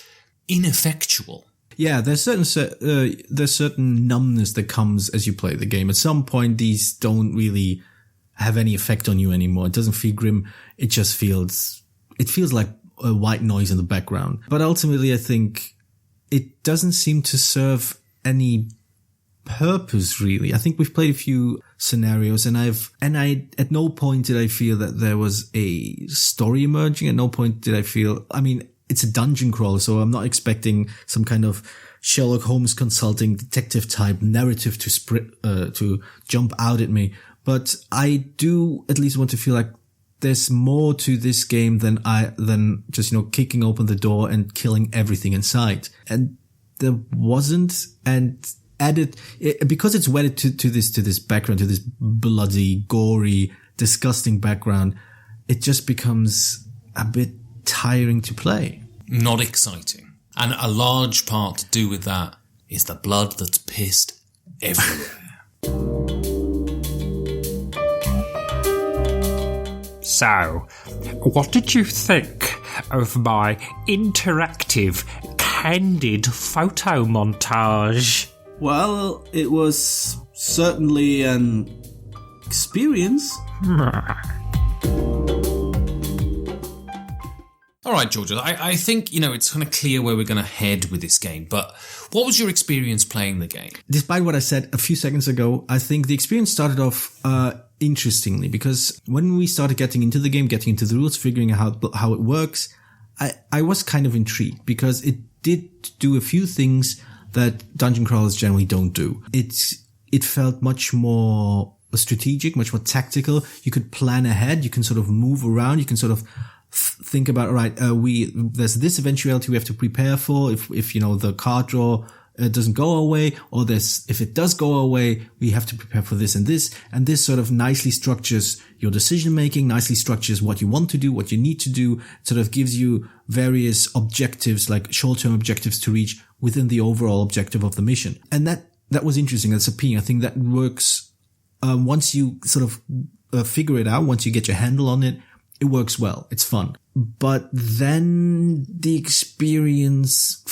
ineffectual. Yeah, there's certain numbness that comes as you play the game. At some point, these don't really have any effect on you anymore. It doesn't feel grim. It just feels like a white noise in the background. But ultimately, I think it doesn't seem to serve any purpose, really. I think we've played a few scenarios, and I at no point did I feel that there was a story emerging. At no point did I feel, it's a dungeon crawler, so I'm not expecting some kind of Sherlock Holmes consulting detective type narrative to jump out at me. But I do at least want to feel like there's more to this game than just, kicking open the door and killing everything in sight. And there wasn't, and added, because it's wedded to this background, to this bloody, gory, disgusting background, it just becomes a bit tiring to play. Not exciting. And a large part to do with that is the blood that's pissed everywhere. So, what did you think of my interactive, candid photo montage? Well, it was certainly an experience. All right, Georgia, I think, it's kind of clear where we're going to head with this game, but what was your experience playing the game? Despite what I said a few seconds ago, I think the experience started off interestingly, because when we started getting into the game, getting into the rules, figuring out how it works, I was kind of intrigued, because it did do a few things that dungeon crawlers generally don't do. It felt much more strategic, much more tactical. You could plan ahead. You can sort of move around. You can sort of think about, all right, there's this eventuality we have to prepare for. If the card draw doesn't go our way, or if it does go our way, we have to prepare for this, and this sort of nicely structures your decision making, nicely structures what you want to do, what you need to do, sort of gives you various objectives, like short-term objectives to reach within the overall objective of the mission. And that was interesting. That's appealing. I think that works, once you sort of figure it out, once you get your handle on it, it works well. It's fun. But then the experience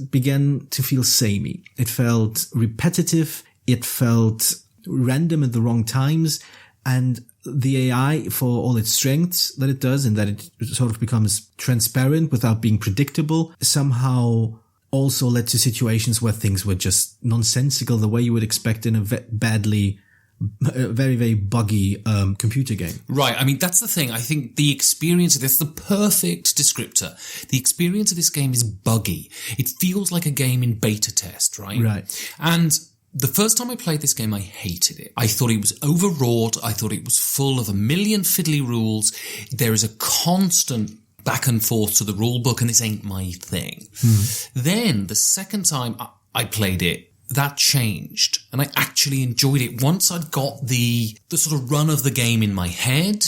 began to feel samey. It felt repetitive. It felt random at the wrong times. And the AI, for all its strengths that it does, and that it sort of becomes transparent without being predictable, somehow also led to situations where things were just nonsensical, the way you would expect in a very, very buggy computer game. Right. I mean, that's the thing. I think the experience of this, the perfect descriptor. The experience of this game is buggy. It feels like a game in beta test, right? Right. And the first time I played this game, I hated it. I thought it was overwrought. I thought it was full of a million fiddly rules. There is a constant back and forth to the rule book, and this ain't my thing. Then the second time I played it, that changed, and I actually enjoyed it. Once I'd got the sort of run of the game in my head,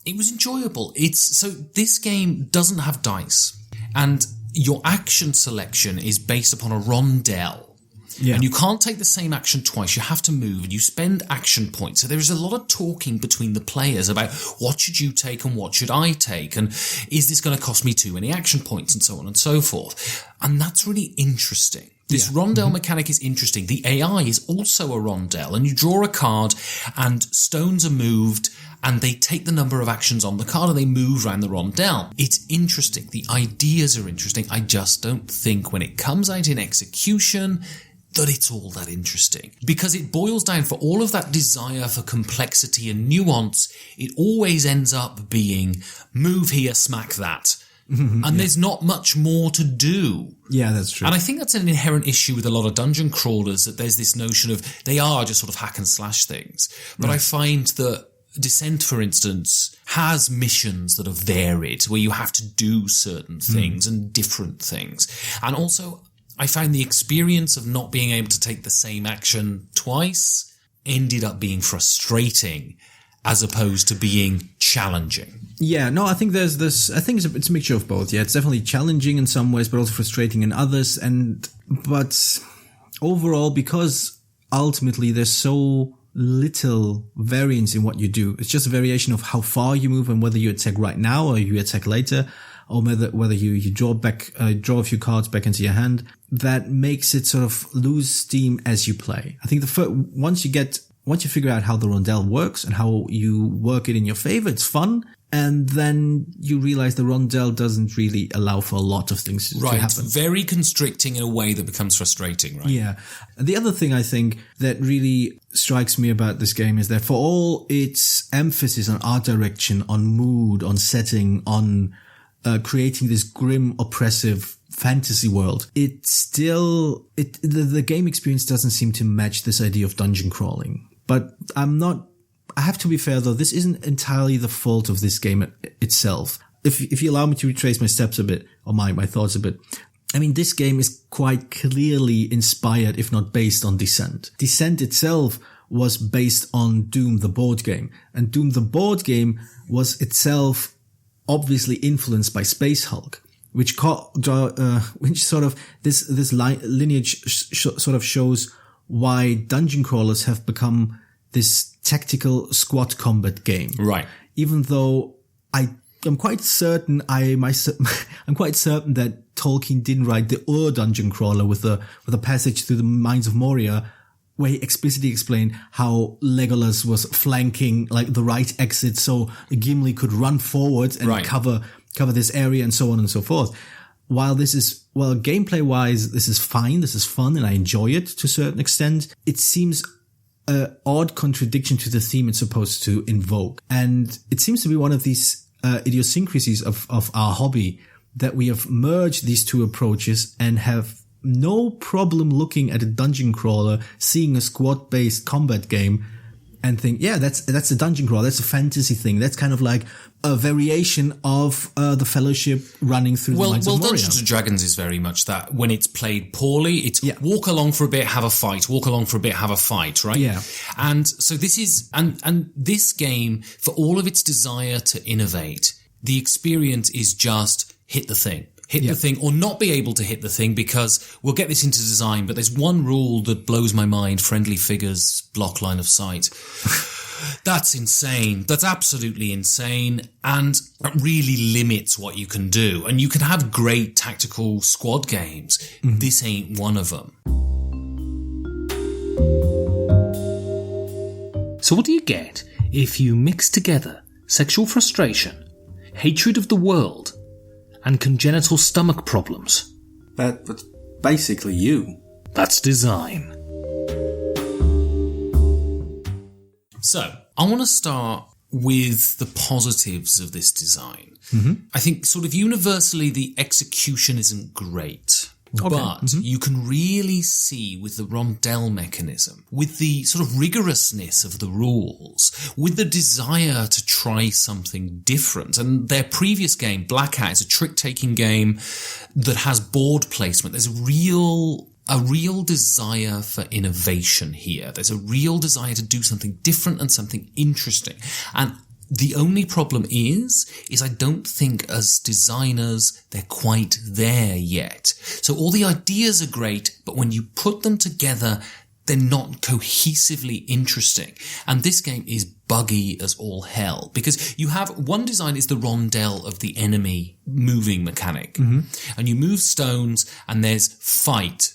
it was enjoyable. So this game doesn't have dice, and your action selection is based upon a rondelle. Yeah. And you can't take the same action twice. You have to move, and you spend action points. So there is a lot of talking between the players about what should you take and what should I take, and is this going to cost me too many action points, and so on and so forth. And that's really interesting. This rondelle mechanic is interesting. The AI is also a rondelle, and you draw a card, and stones are moved, and they take the number of actions on the card, and they move around the rondelle. It's interesting. The ideas are interesting. I just don't think when it comes out in execution that it's all that interesting. Because it boils down, for all of that desire for complexity and nuance, it always ends up being move here, smack that. And there's not much more to do. Yeah, that's true. And I think that's an inherent issue with a lot of dungeon crawlers, that there's this notion of they are just sort of hack and slash things. But I find that Descent, for instance, has missions that are varied, where you have to do certain things and different things. And also, I found the experience of not being able to take the same action twice ended up being frustrating, as opposed to being challenging. Yeah, no, I think there's this, I think it's a mixture of both. Yeah, it's definitely challenging in some ways, but also frustrating in others. But overall, because ultimately there's so little variance in what you do, it's just a variation of how far you move and whether you attack right now or you attack later, or whether you draw a few cards back into your hand, that makes it sort of lose steam as you play. I think once you figure out how the rondelle works and how you work it in your favor, it's fun. And then you realize the rondelle doesn't really allow for a lot of things to happen. It's very constricting in a way that becomes frustrating, right? Yeah. And the other thing I think that really strikes me about this game is that for all its emphasis on art direction, on mood, on setting, on creating this grim, oppressive fantasy world, the game experience doesn't seem to match this idea of dungeon crawling. But I have to be fair though, this isn't entirely the fault of this game itself. If you allow me to retrace my steps a bit, or my thoughts a bit, I mean, this game is quite clearly inspired, if not based on Descent. Descent itself was based on Doom the board game, and Doom the board game was itself obviously influenced by Space Hulk, which sort of this lineage sort of shows why dungeon crawlers have become this tactical squad combat game. Right. Even though I'm quite certain I'm quite certain that Tolkien didn't write the dungeon crawler with a passage through the mines of Moria, where he explicitly explained how Legolas was flanking like the right exit so Gimli could run forward and cover this area and so on and so forth. While gameplay wise, this is fine, this is fun, and I enjoy it to a certain extent, it seems an odd contradiction to the theme it's supposed to invoke. And it seems to be one of these idiosyncrasies of our hobby, that we have merged these two approaches and have no problem looking at a dungeon crawler, seeing a squad-based combat game, and think, yeah, that's a dungeon crawl. That's a fantasy thing. That's kind of like a variation of the Fellowship running through the Mines of Moria. Dungeons & Dragons is very much that. When it's played poorly, it's walk along for a bit, have a fight. Walk along for a bit, have a fight, right? Yeah. And so this is, and this game, for all of its desire to innovate, the experience is just hit the thing. Hit the thing, or not be able to hit the thing, because we'll get this into design, but there's one rule that blows my mind: friendly figures block line of sight. That's insane. That's absolutely insane. And that really limits what you can do. And you can have great tactical squad games. Mm-hmm. This ain't one of them. So what do you get if you mix together sexual frustration, hatred of the world, and congenital stomach problems? That's basically you. That's design. So, I want to start with the positives of this design. Mm-hmm. I think sort of universally the execution isn't great. Okay. But you can really see with the rondel mechanism, with the sort of rigorousness of the rules, with the desire to try something different. And their previous game, Black Hat, is a trick-taking game that has board placement. There's a real desire for innovation here. There's a real desire to do something different and something interesting. And the only problem is I don't think as designers they're quite there yet. So all the ideas are great, but when you put them together, they're not cohesively interesting. And this game is buggy as all hell, because you have one design is the rondel of the enemy moving mechanic. Mm-hmm. And you move stones and there's fight,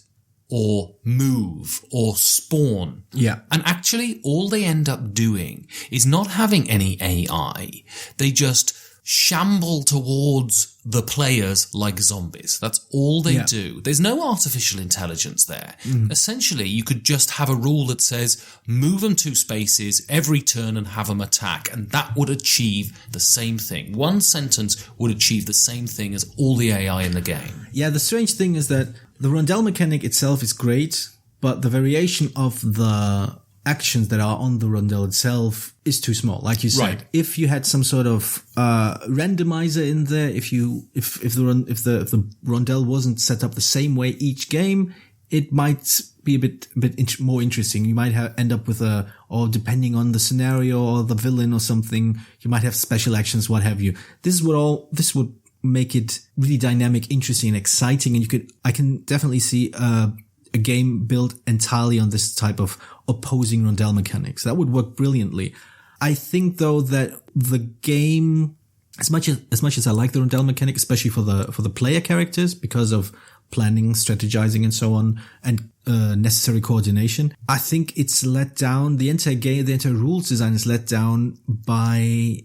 or move, or spawn. Yeah. And actually, all they end up doing is not having any AI. They just shamble towards the players like zombies. That's all they do. There's no artificial intelligence there. Essentially, you could just have a rule that says, move them 2 spaces every turn and have them attack. And that would achieve the same thing. One sentence would achieve the same thing as all the AI in the game. Yeah, the strange thing is that the rondel mechanic itself is great, but the variation of the actions that are on the rondel itself is too small. Like you said, Right. If you had some sort of randomizer in there, if the rondel wasn't set up the same way each game, it might be a bit more interesting. You might end up with or depending on the scenario or the villain or something, you might have special actions, what have you. This would make it really dynamic, interesting, and exciting. And I can definitely see a game built entirely on this type of opposing rondel mechanics. That would work brilliantly. I think though that the game, as much as I like the rondel mechanic, especially for the player characters, because of planning, strategizing, and so on, and necessary coordination, I think it's let down. The entire game, the entire rules design is let down by,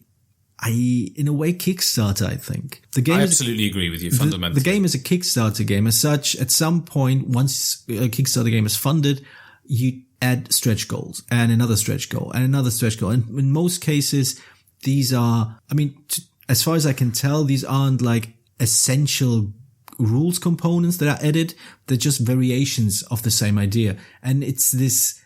in a way, Kickstarter, I think. I absolutely agree with you, fundamentally. The game is a Kickstarter game. As such, at some point, once a Kickstarter game is funded, you add stretch goals and another stretch goal and another stretch goal. And in most cases, these are, as far as I can tell, these aren't like essential rules components that are added. They're just variations of the same idea. And it's this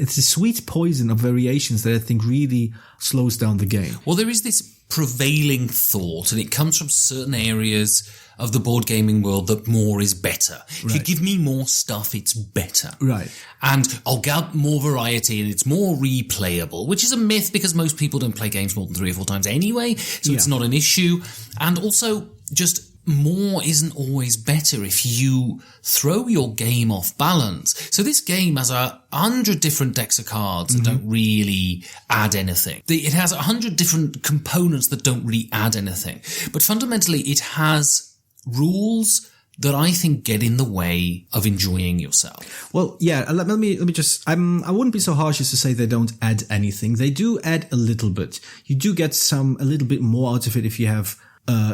sweet poison of variations that I think really slows down the game. Well, there is this prevailing thought, and it comes from certain areas of the board gaming world, that more is better. If you give me more stuff, it's better. Right. And I'll get more variety and it's more replayable, which is a myth because most people don't play games more than 3 or 4 times anyway, so it's not an issue. And also, just more isn't always better if you throw your game off balance. So this game has 100 different decks of cards that don't really add anything. It has 100 different components that don't really add anything. But fundamentally, it has rules that I think get in the way of enjoying yourself. Well, yeah, let me just, I wouldn't be so harsh as to say they don't add anything. They do add a little bit. You do get a little bit more out of it if you have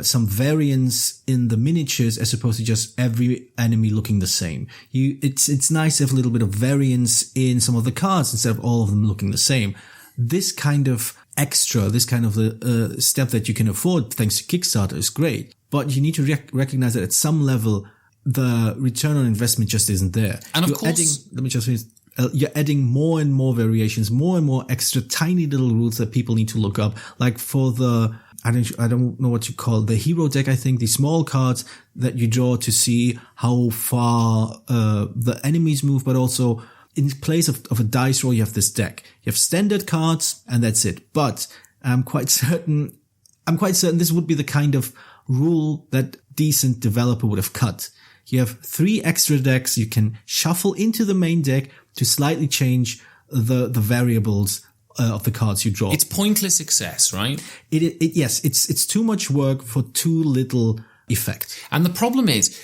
some variance in the miniatures as opposed to just every enemy looking the same. It's nice to have a little bit of variance in some of the cards instead of all of them looking the same. This kind of extra, this kind of step that you can afford thanks to Kickstarter is great. But you need to recognize that at some level, the return on investment just isn't there. And of course, let me just finish. you're adding more and more variations, more and more extra tiny little rules that people need to look up. Like for the, I don't know what you call the hero deck, I think, the small cards that you draw to see how far the enemies move, but also in place of a dice roll, you have this deck. You have standard cards, and that's it. But I'm quite certain this would be the kind of rule that decent developer would have cut. You have 3 extra decks you can shuffle into the main deck to slightly change the variables of the cards you draw. It's pointless excess, right? Yes, it's too much work for too little effect. And the problem is,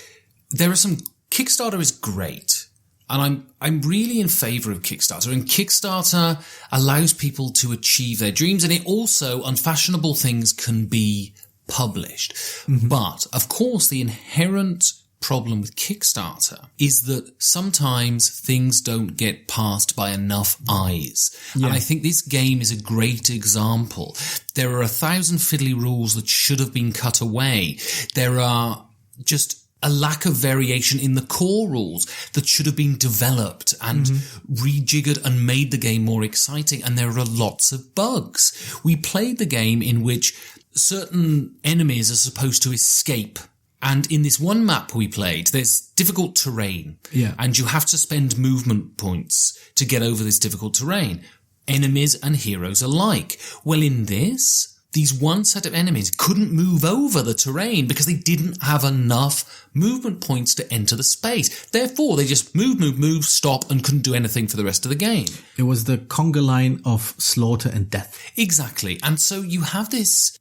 Kickstarter is great. And I'm really in favor of Kickstarter. And Kickstarter allows people to achieve their dreams. And it also, unfashionable things can be published. Mm-hmm. But, of course, the inherent problem with Kickstarter is that sometimes things don't get passed by enough eyes. Yeah. And I think this game is a great example. There are 1,000 fiddly rules that should have been cut away. There are just a lack of variation in the core rules that should have been developed and rejiggered and made the game more exciting. And there are lots of bugs. We played the game in which certain enemies are supposed to escape. And in this one map we played, there's difficult terrain. Yeah. And you have to spend movement points to get over this difficult terrain. Enemies and heroes alike. Well, in this, these one set of enemies couldn't move over the terrain because they didn't have enough movement points to enter the space. Therefore, they just move, stop, and couldn't do anything for the rest of the game. It was the conga line of slaughter and death. Exactly. And so you have this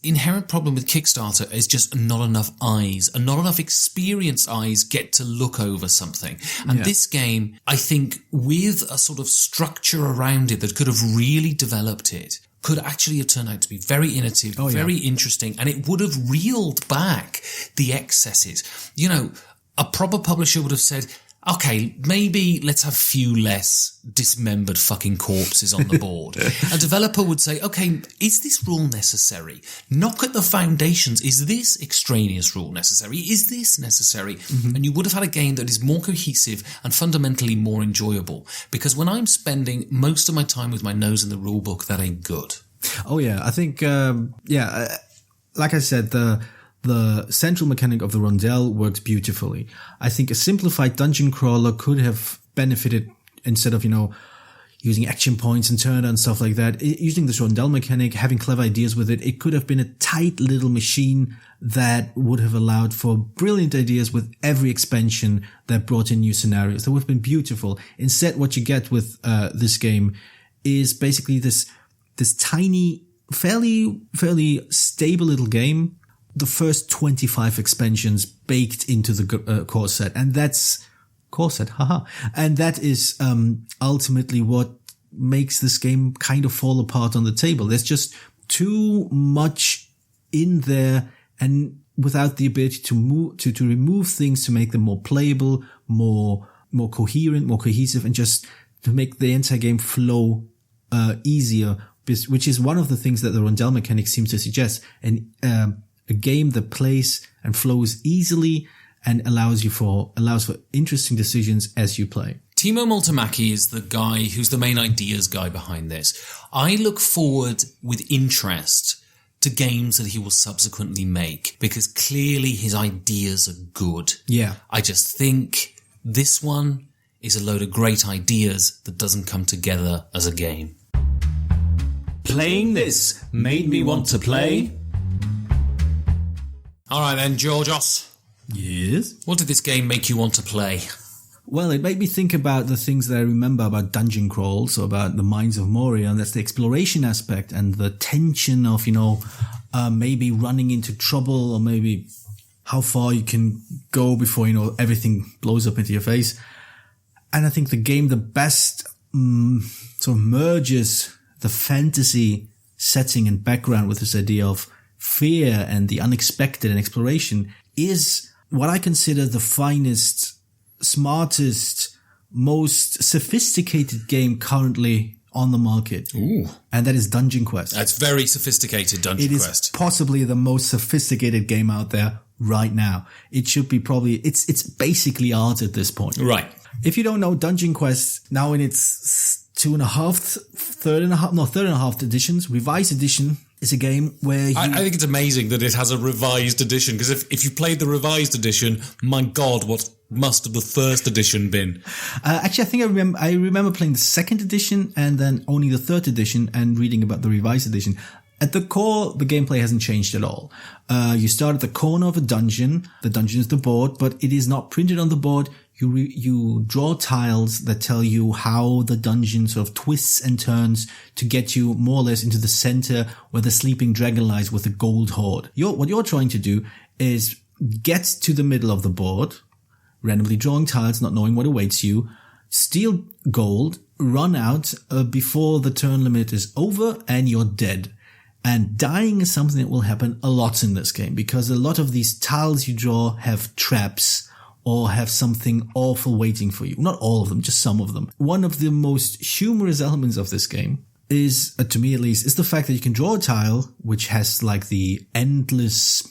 inherent problem with Kickstarter is just not enough eyes, and not enough experienced eyes get to look over something. And this game, I think, with a sort of structure around it that could have really developed it, could actually have turned out to be very innovative, very interesting, and it would have reeled back the excesses. You know, a proper publisher would have said, okay, maybe let's have few less dismembered fucking corpses on the board. A developer would say, okay, is this rule necessary? Knock at the foundations. Is this extraneous rule necessary? Is this necessary? Mm-hmm. And you would have had a game that is more cohesive and fundamentally more enjoyable. Because when I'm spending most of my time with my nose in the rule book, that ain't good. Oh yeah, I think, like I said, the central mechanic of the rondel works beautifully. I think a simplified dungeon crawler could have benefited instead of, using action points and turn and stuff like that. Using this rondel mechanic, having clever ideas with it, it could have been a tight little machine that would have allowed for brilliant ideas with every expansion that brought in new scenarios. That would have been beautiful. Instead, what you get with this game is basically this tiny, fairly stable little game. The first 25 expansions baked into the core set. And that's core set. And that is, ultimately what makes this game kind of fall apart on the table. There's just too much in there, and without the ability to remove things to make them more playable, more coherent, more cohesive, and just to make the entire game flow, easier, which is one of the things that the rondel mechanic seems to suggest. And, a game that plays and flows easily and allows for interesting decisions as you play. Timo Multimaki is the guy who's the main ideas guy behind this. I look forward with interest to games that he will subsequently make, because clearly his ideas are good. Yeah. I just think this one is a load of great ideas that doesn't come together as a game. Playing this made me want to play. All right then, Georgios. Yes? What did this game make you want to play? Well, it made me think about the things that I remember about dungeon crawls, or about the Mines of Moria, and that's the exploration aspect and the tension of, maybe running into trouble, or maybe how far you can go before, everything blows up into your face. And I think the game the best sort of merges the fantasy setting and background with this idea of fear and the unexpected and exploration is what I consider the finest, smartest, most sophisticated game currently on the market. Ooh. And that is Dungeon Quest. That's very sophisticated, Dungeon Quest. It is possibly the most sophisticated game out there right now. It should be it's basically art at this point. Right. If you don't know, Dungeon Quest, now in its third and a half editions, revised edition, is a game where I think it's amazing that it has a revised edition, because if you played the revised edition, my God, what must have the first edition been? Actually, I think I remember playing the second edition and then only the third edition and reading about the revised edition. At the core, the gameplay hasn't changed at all. You start at the corner of a dungeon. The dungeon is the board, but it is not printed on the board. You draw tiles that tell you how the dungeon sort of twists and turns to get you more or less into the center where the sleeping dragon lies with the gold hoard. What you're trying to do is get to the middle of the board, randomly drawing tiles, not knowing what awaits you, steal gold, run out before the turn limit is over, and you're dead. And dying is something that will happen a lot in this game, because a lot of these tiles you draw have traps or have something awful waiting for you. Not all of them, just some of them. One of the most humorous elements of this game is, to me at least, is the fact that you can draw a tile which has like the endless,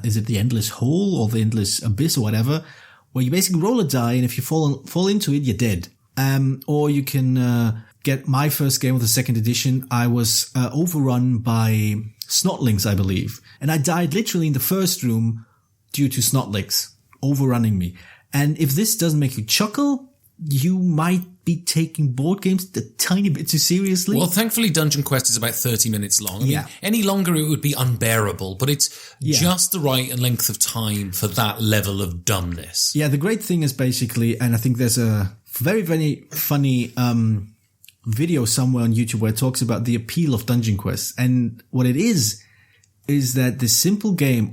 is it the endless hole or the endless abyss or whatever, where you basically roll a die, and if you fall into it, you're dead. Or you can get my first game of the second edition. I was overrun by snotlings, I believe, and I died literally in the first room due to snotlings overrunning me. And if this doesn't make you chuckle, you might be taking board games a tiny bit too seriously. Well, thankfully, Dungeon Quest is about 30 minutes long. I mean, any longer it would be unbearable, but it's just the right length of time for that level of dumbness. Yeah, the great thing is basically, and I think there's a very, very funny video somewhere on YouTube where it talks about the appeal of Dungeon Quest. And what it is that this simple game,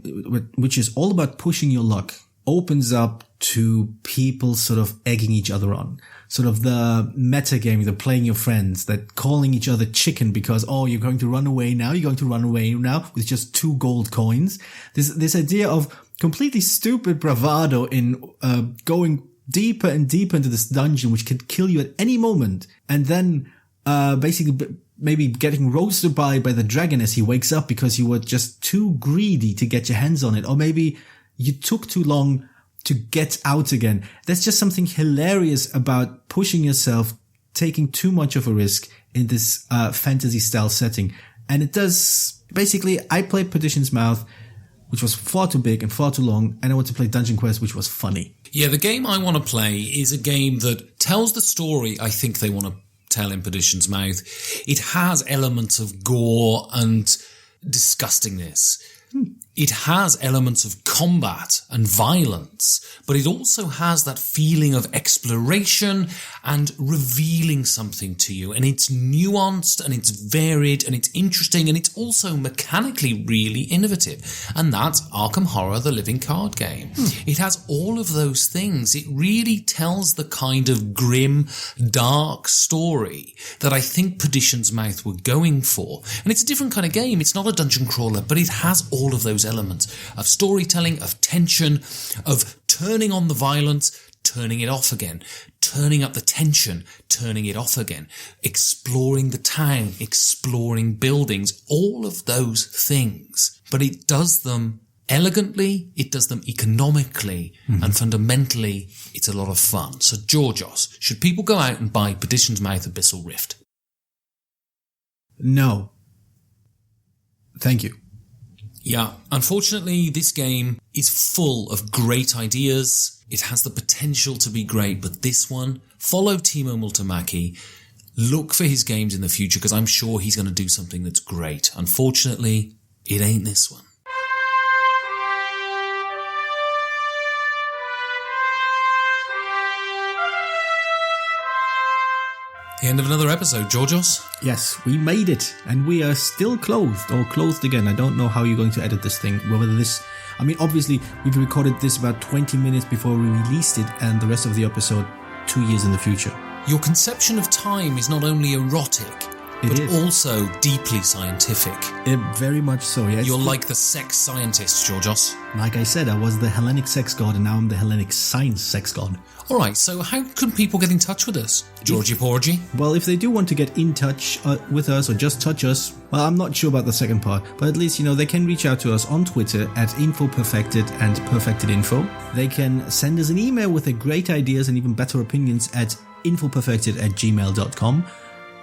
which is all about pushing your luck, opens up to people sort of egging each other on. Sort of the meta game, the playing your friends, that calling each other chicken because, oh, you're going to run away now with just 2 gold coins. This idea of completely stupid bravado in going deeper and deeper into this dungeon, which could kill you at any moment, and then basically maybe getting roasted by the dragon as he wakes up because you were just too greedy to get your hands on it, or maybe you took too long to get out again. There's just something hilarious about pushing yourself, taking too much of a risk in this fantasy style setting. And it does, basically, I played Perdition's Mouth, which was far too big and far too long, and I want to play Dungeon Quest, which was funny. Yeah, the game I want to play is a game that tells the story I think they want to tell in Perdition's Mouth. It has elements of gore and disgustingness. It has elements of combat and violence, but it also has that feeling of exploration and revealing something to you. And it's nuanced and it's varied and it's interesting and it's also mechanically really innovative. And that's Arkham Horror, the living card game. It has all of those things. It really tells the kind of grim, dark story that I think Perdition's Mouth were going for. And it's a different kind of game. It's not a dungeon crawler, but it has all of those elements of storytelling, of tension, of turning on the violence, turning it off again, turning up the tension, turning it off again, exploring the town, exploring buildings, all of those things. But it does them elegantly, it does them economically, and fundamentally, it's a lot of fun. So, Georgios, should people go out and buy Perdition's Mouth Abyssal Rift? No. Thank you. Yeah, unfortunately, this game is full of great ideas. It has the potential to be great, but this one, follow Timo Multamaki. Look for his games in the future, because I'm sure he's going to do something that's great. Unfortunately, it ain't this one. The end of another episode, Georgios. Yes, we made it, and we are still clothed, or clothed again. I don't know how you're going to edit this thing, whether this... I mean, obviously, we've recorded this about 20 minutes before we released it, and the rest of the episode 2 years in the future. Your conception of time is not only erotic, but also deeply scientific. Very much so, yes. You're like the sex scientist, Georgios. Like I said, I was the Hellenic sex god, and now I'm the Hellenic science sex god. All right, so how can people get in touch with us, Georgie Porgy? Well, if they do want to get in touch with us or just touch us, well, I'm not sure about the second part, but at least, they can reach out to us on Twitter at InfoPerfected and PerfectedInfo. They can send us an email with their great ideas and even better opinions at infoperfected@gmail.com.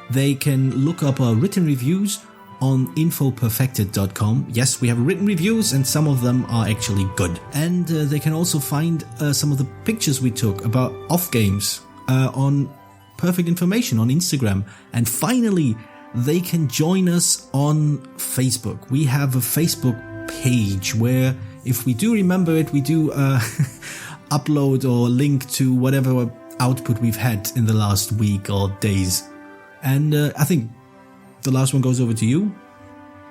They can look up our written reviews on infoperfected.com. Yes, we have written reviews and some of them are actually good. And they can also find some of the pictures we took about off games on Perfect Information on Instagram. And finally, they can join us on Facebook. We have a Facebook page where, if we do remember it, we do upload or link to whatever output we've had in the last week or days. And I think the last one goes over to you.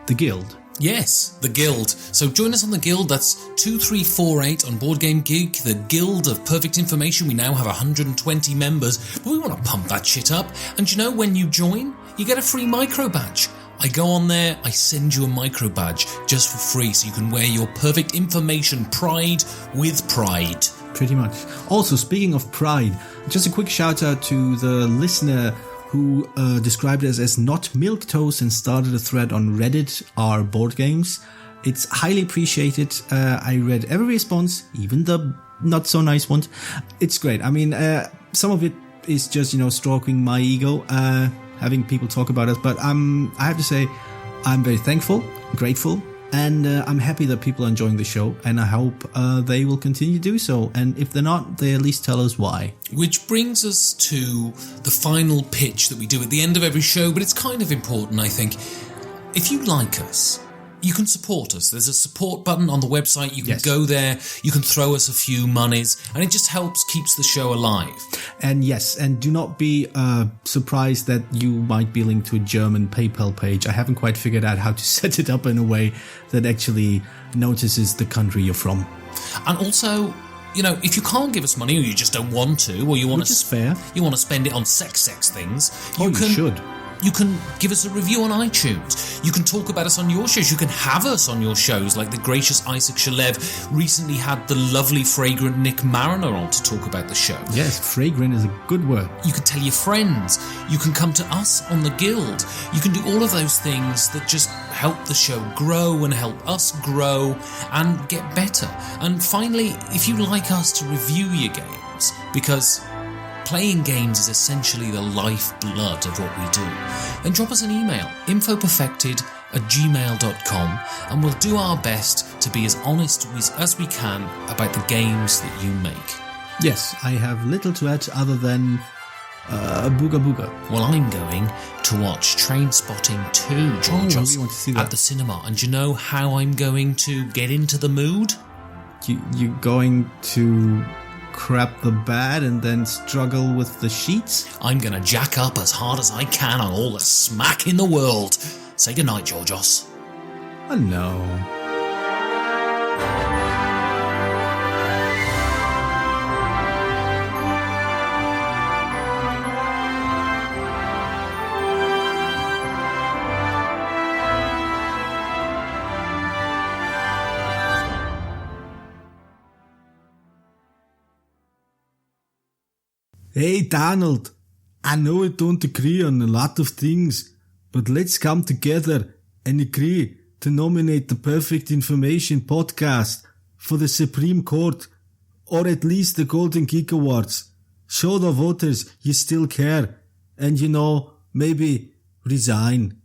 The Guild. Yes, the Guild. So join us on the Guild. That's 2348 on Board Game Geek, the Guild of Perfect Information. We now have 120 members, but we want to pump that shit up. And when you join, you get a free micro badge. I go on there, I send you a micro badge just for free so you can wear your Perfect Information pride with pride. Pretty much. Also, speaking of pride, just a quick shout out to the listener who described us as not milquetoast and started a thread on Reddit, our board games. It's highly appreciated. I read every response, even the not so nice ones. It's great. I mean, some of it is just, stroking my ego, having people talk about us. But I have to say, I'm very thankful, grateful, and I'm happy that people are enjoying the show, and I hope they will continue to do so. And if they're not, they at least tell us why. Which brings us to the final pitch that we do at the end of every show, but it's kind of important, I think. If you like us, you can support us. There's a support button on the website. You can go there. You can throw us a few monies, and it just keeps the show alive. And yes, and do not be surprised that you might be linked to a German PayPal page. I haven't quite figured out how to set it up in a way that actually notices the country you're from. And also, if you can't give us money, or you just don't want to, or you want Which is fair. You want to spend it on sex things, you should. You can give us a review on iTunes. You can talk about us on your shows. You can have us on your shows, like the gracious Isaac Shalev recently had the lovely fragrant Nick Mariner on to talk about the show. Yes, fragrant is a good word. You can tell your friends. You can come to us on the Guild. You can do all of those things that just help the show grow and help us grow and get better. And finally, if you like us to review your games, because playing games is essentially the lifeblood of what we do, then drop us an email, infoperfected@gmail.com, and we'll do our best to be as honest as we can about the games that you make. Yes, I have little to add other than booga booga. Well, I'm going to watch Trainspotting 2, Georgios, want to see that at the cinema. And do you know how I'm going to get into the mood? You're going to crap the bed and then struggle with the sheets? I'm going to jack up as hard as I can on all the smack in the world. Say goodnight, Georgios. Oh, no. Hey Donald, I know I don't agree on a lot of things, but let's come together and agree to nominate the Perfect Information podcast for the Supreme Court, or at least the Golden Geek Awards. Show the voters you still care, and maybe resign.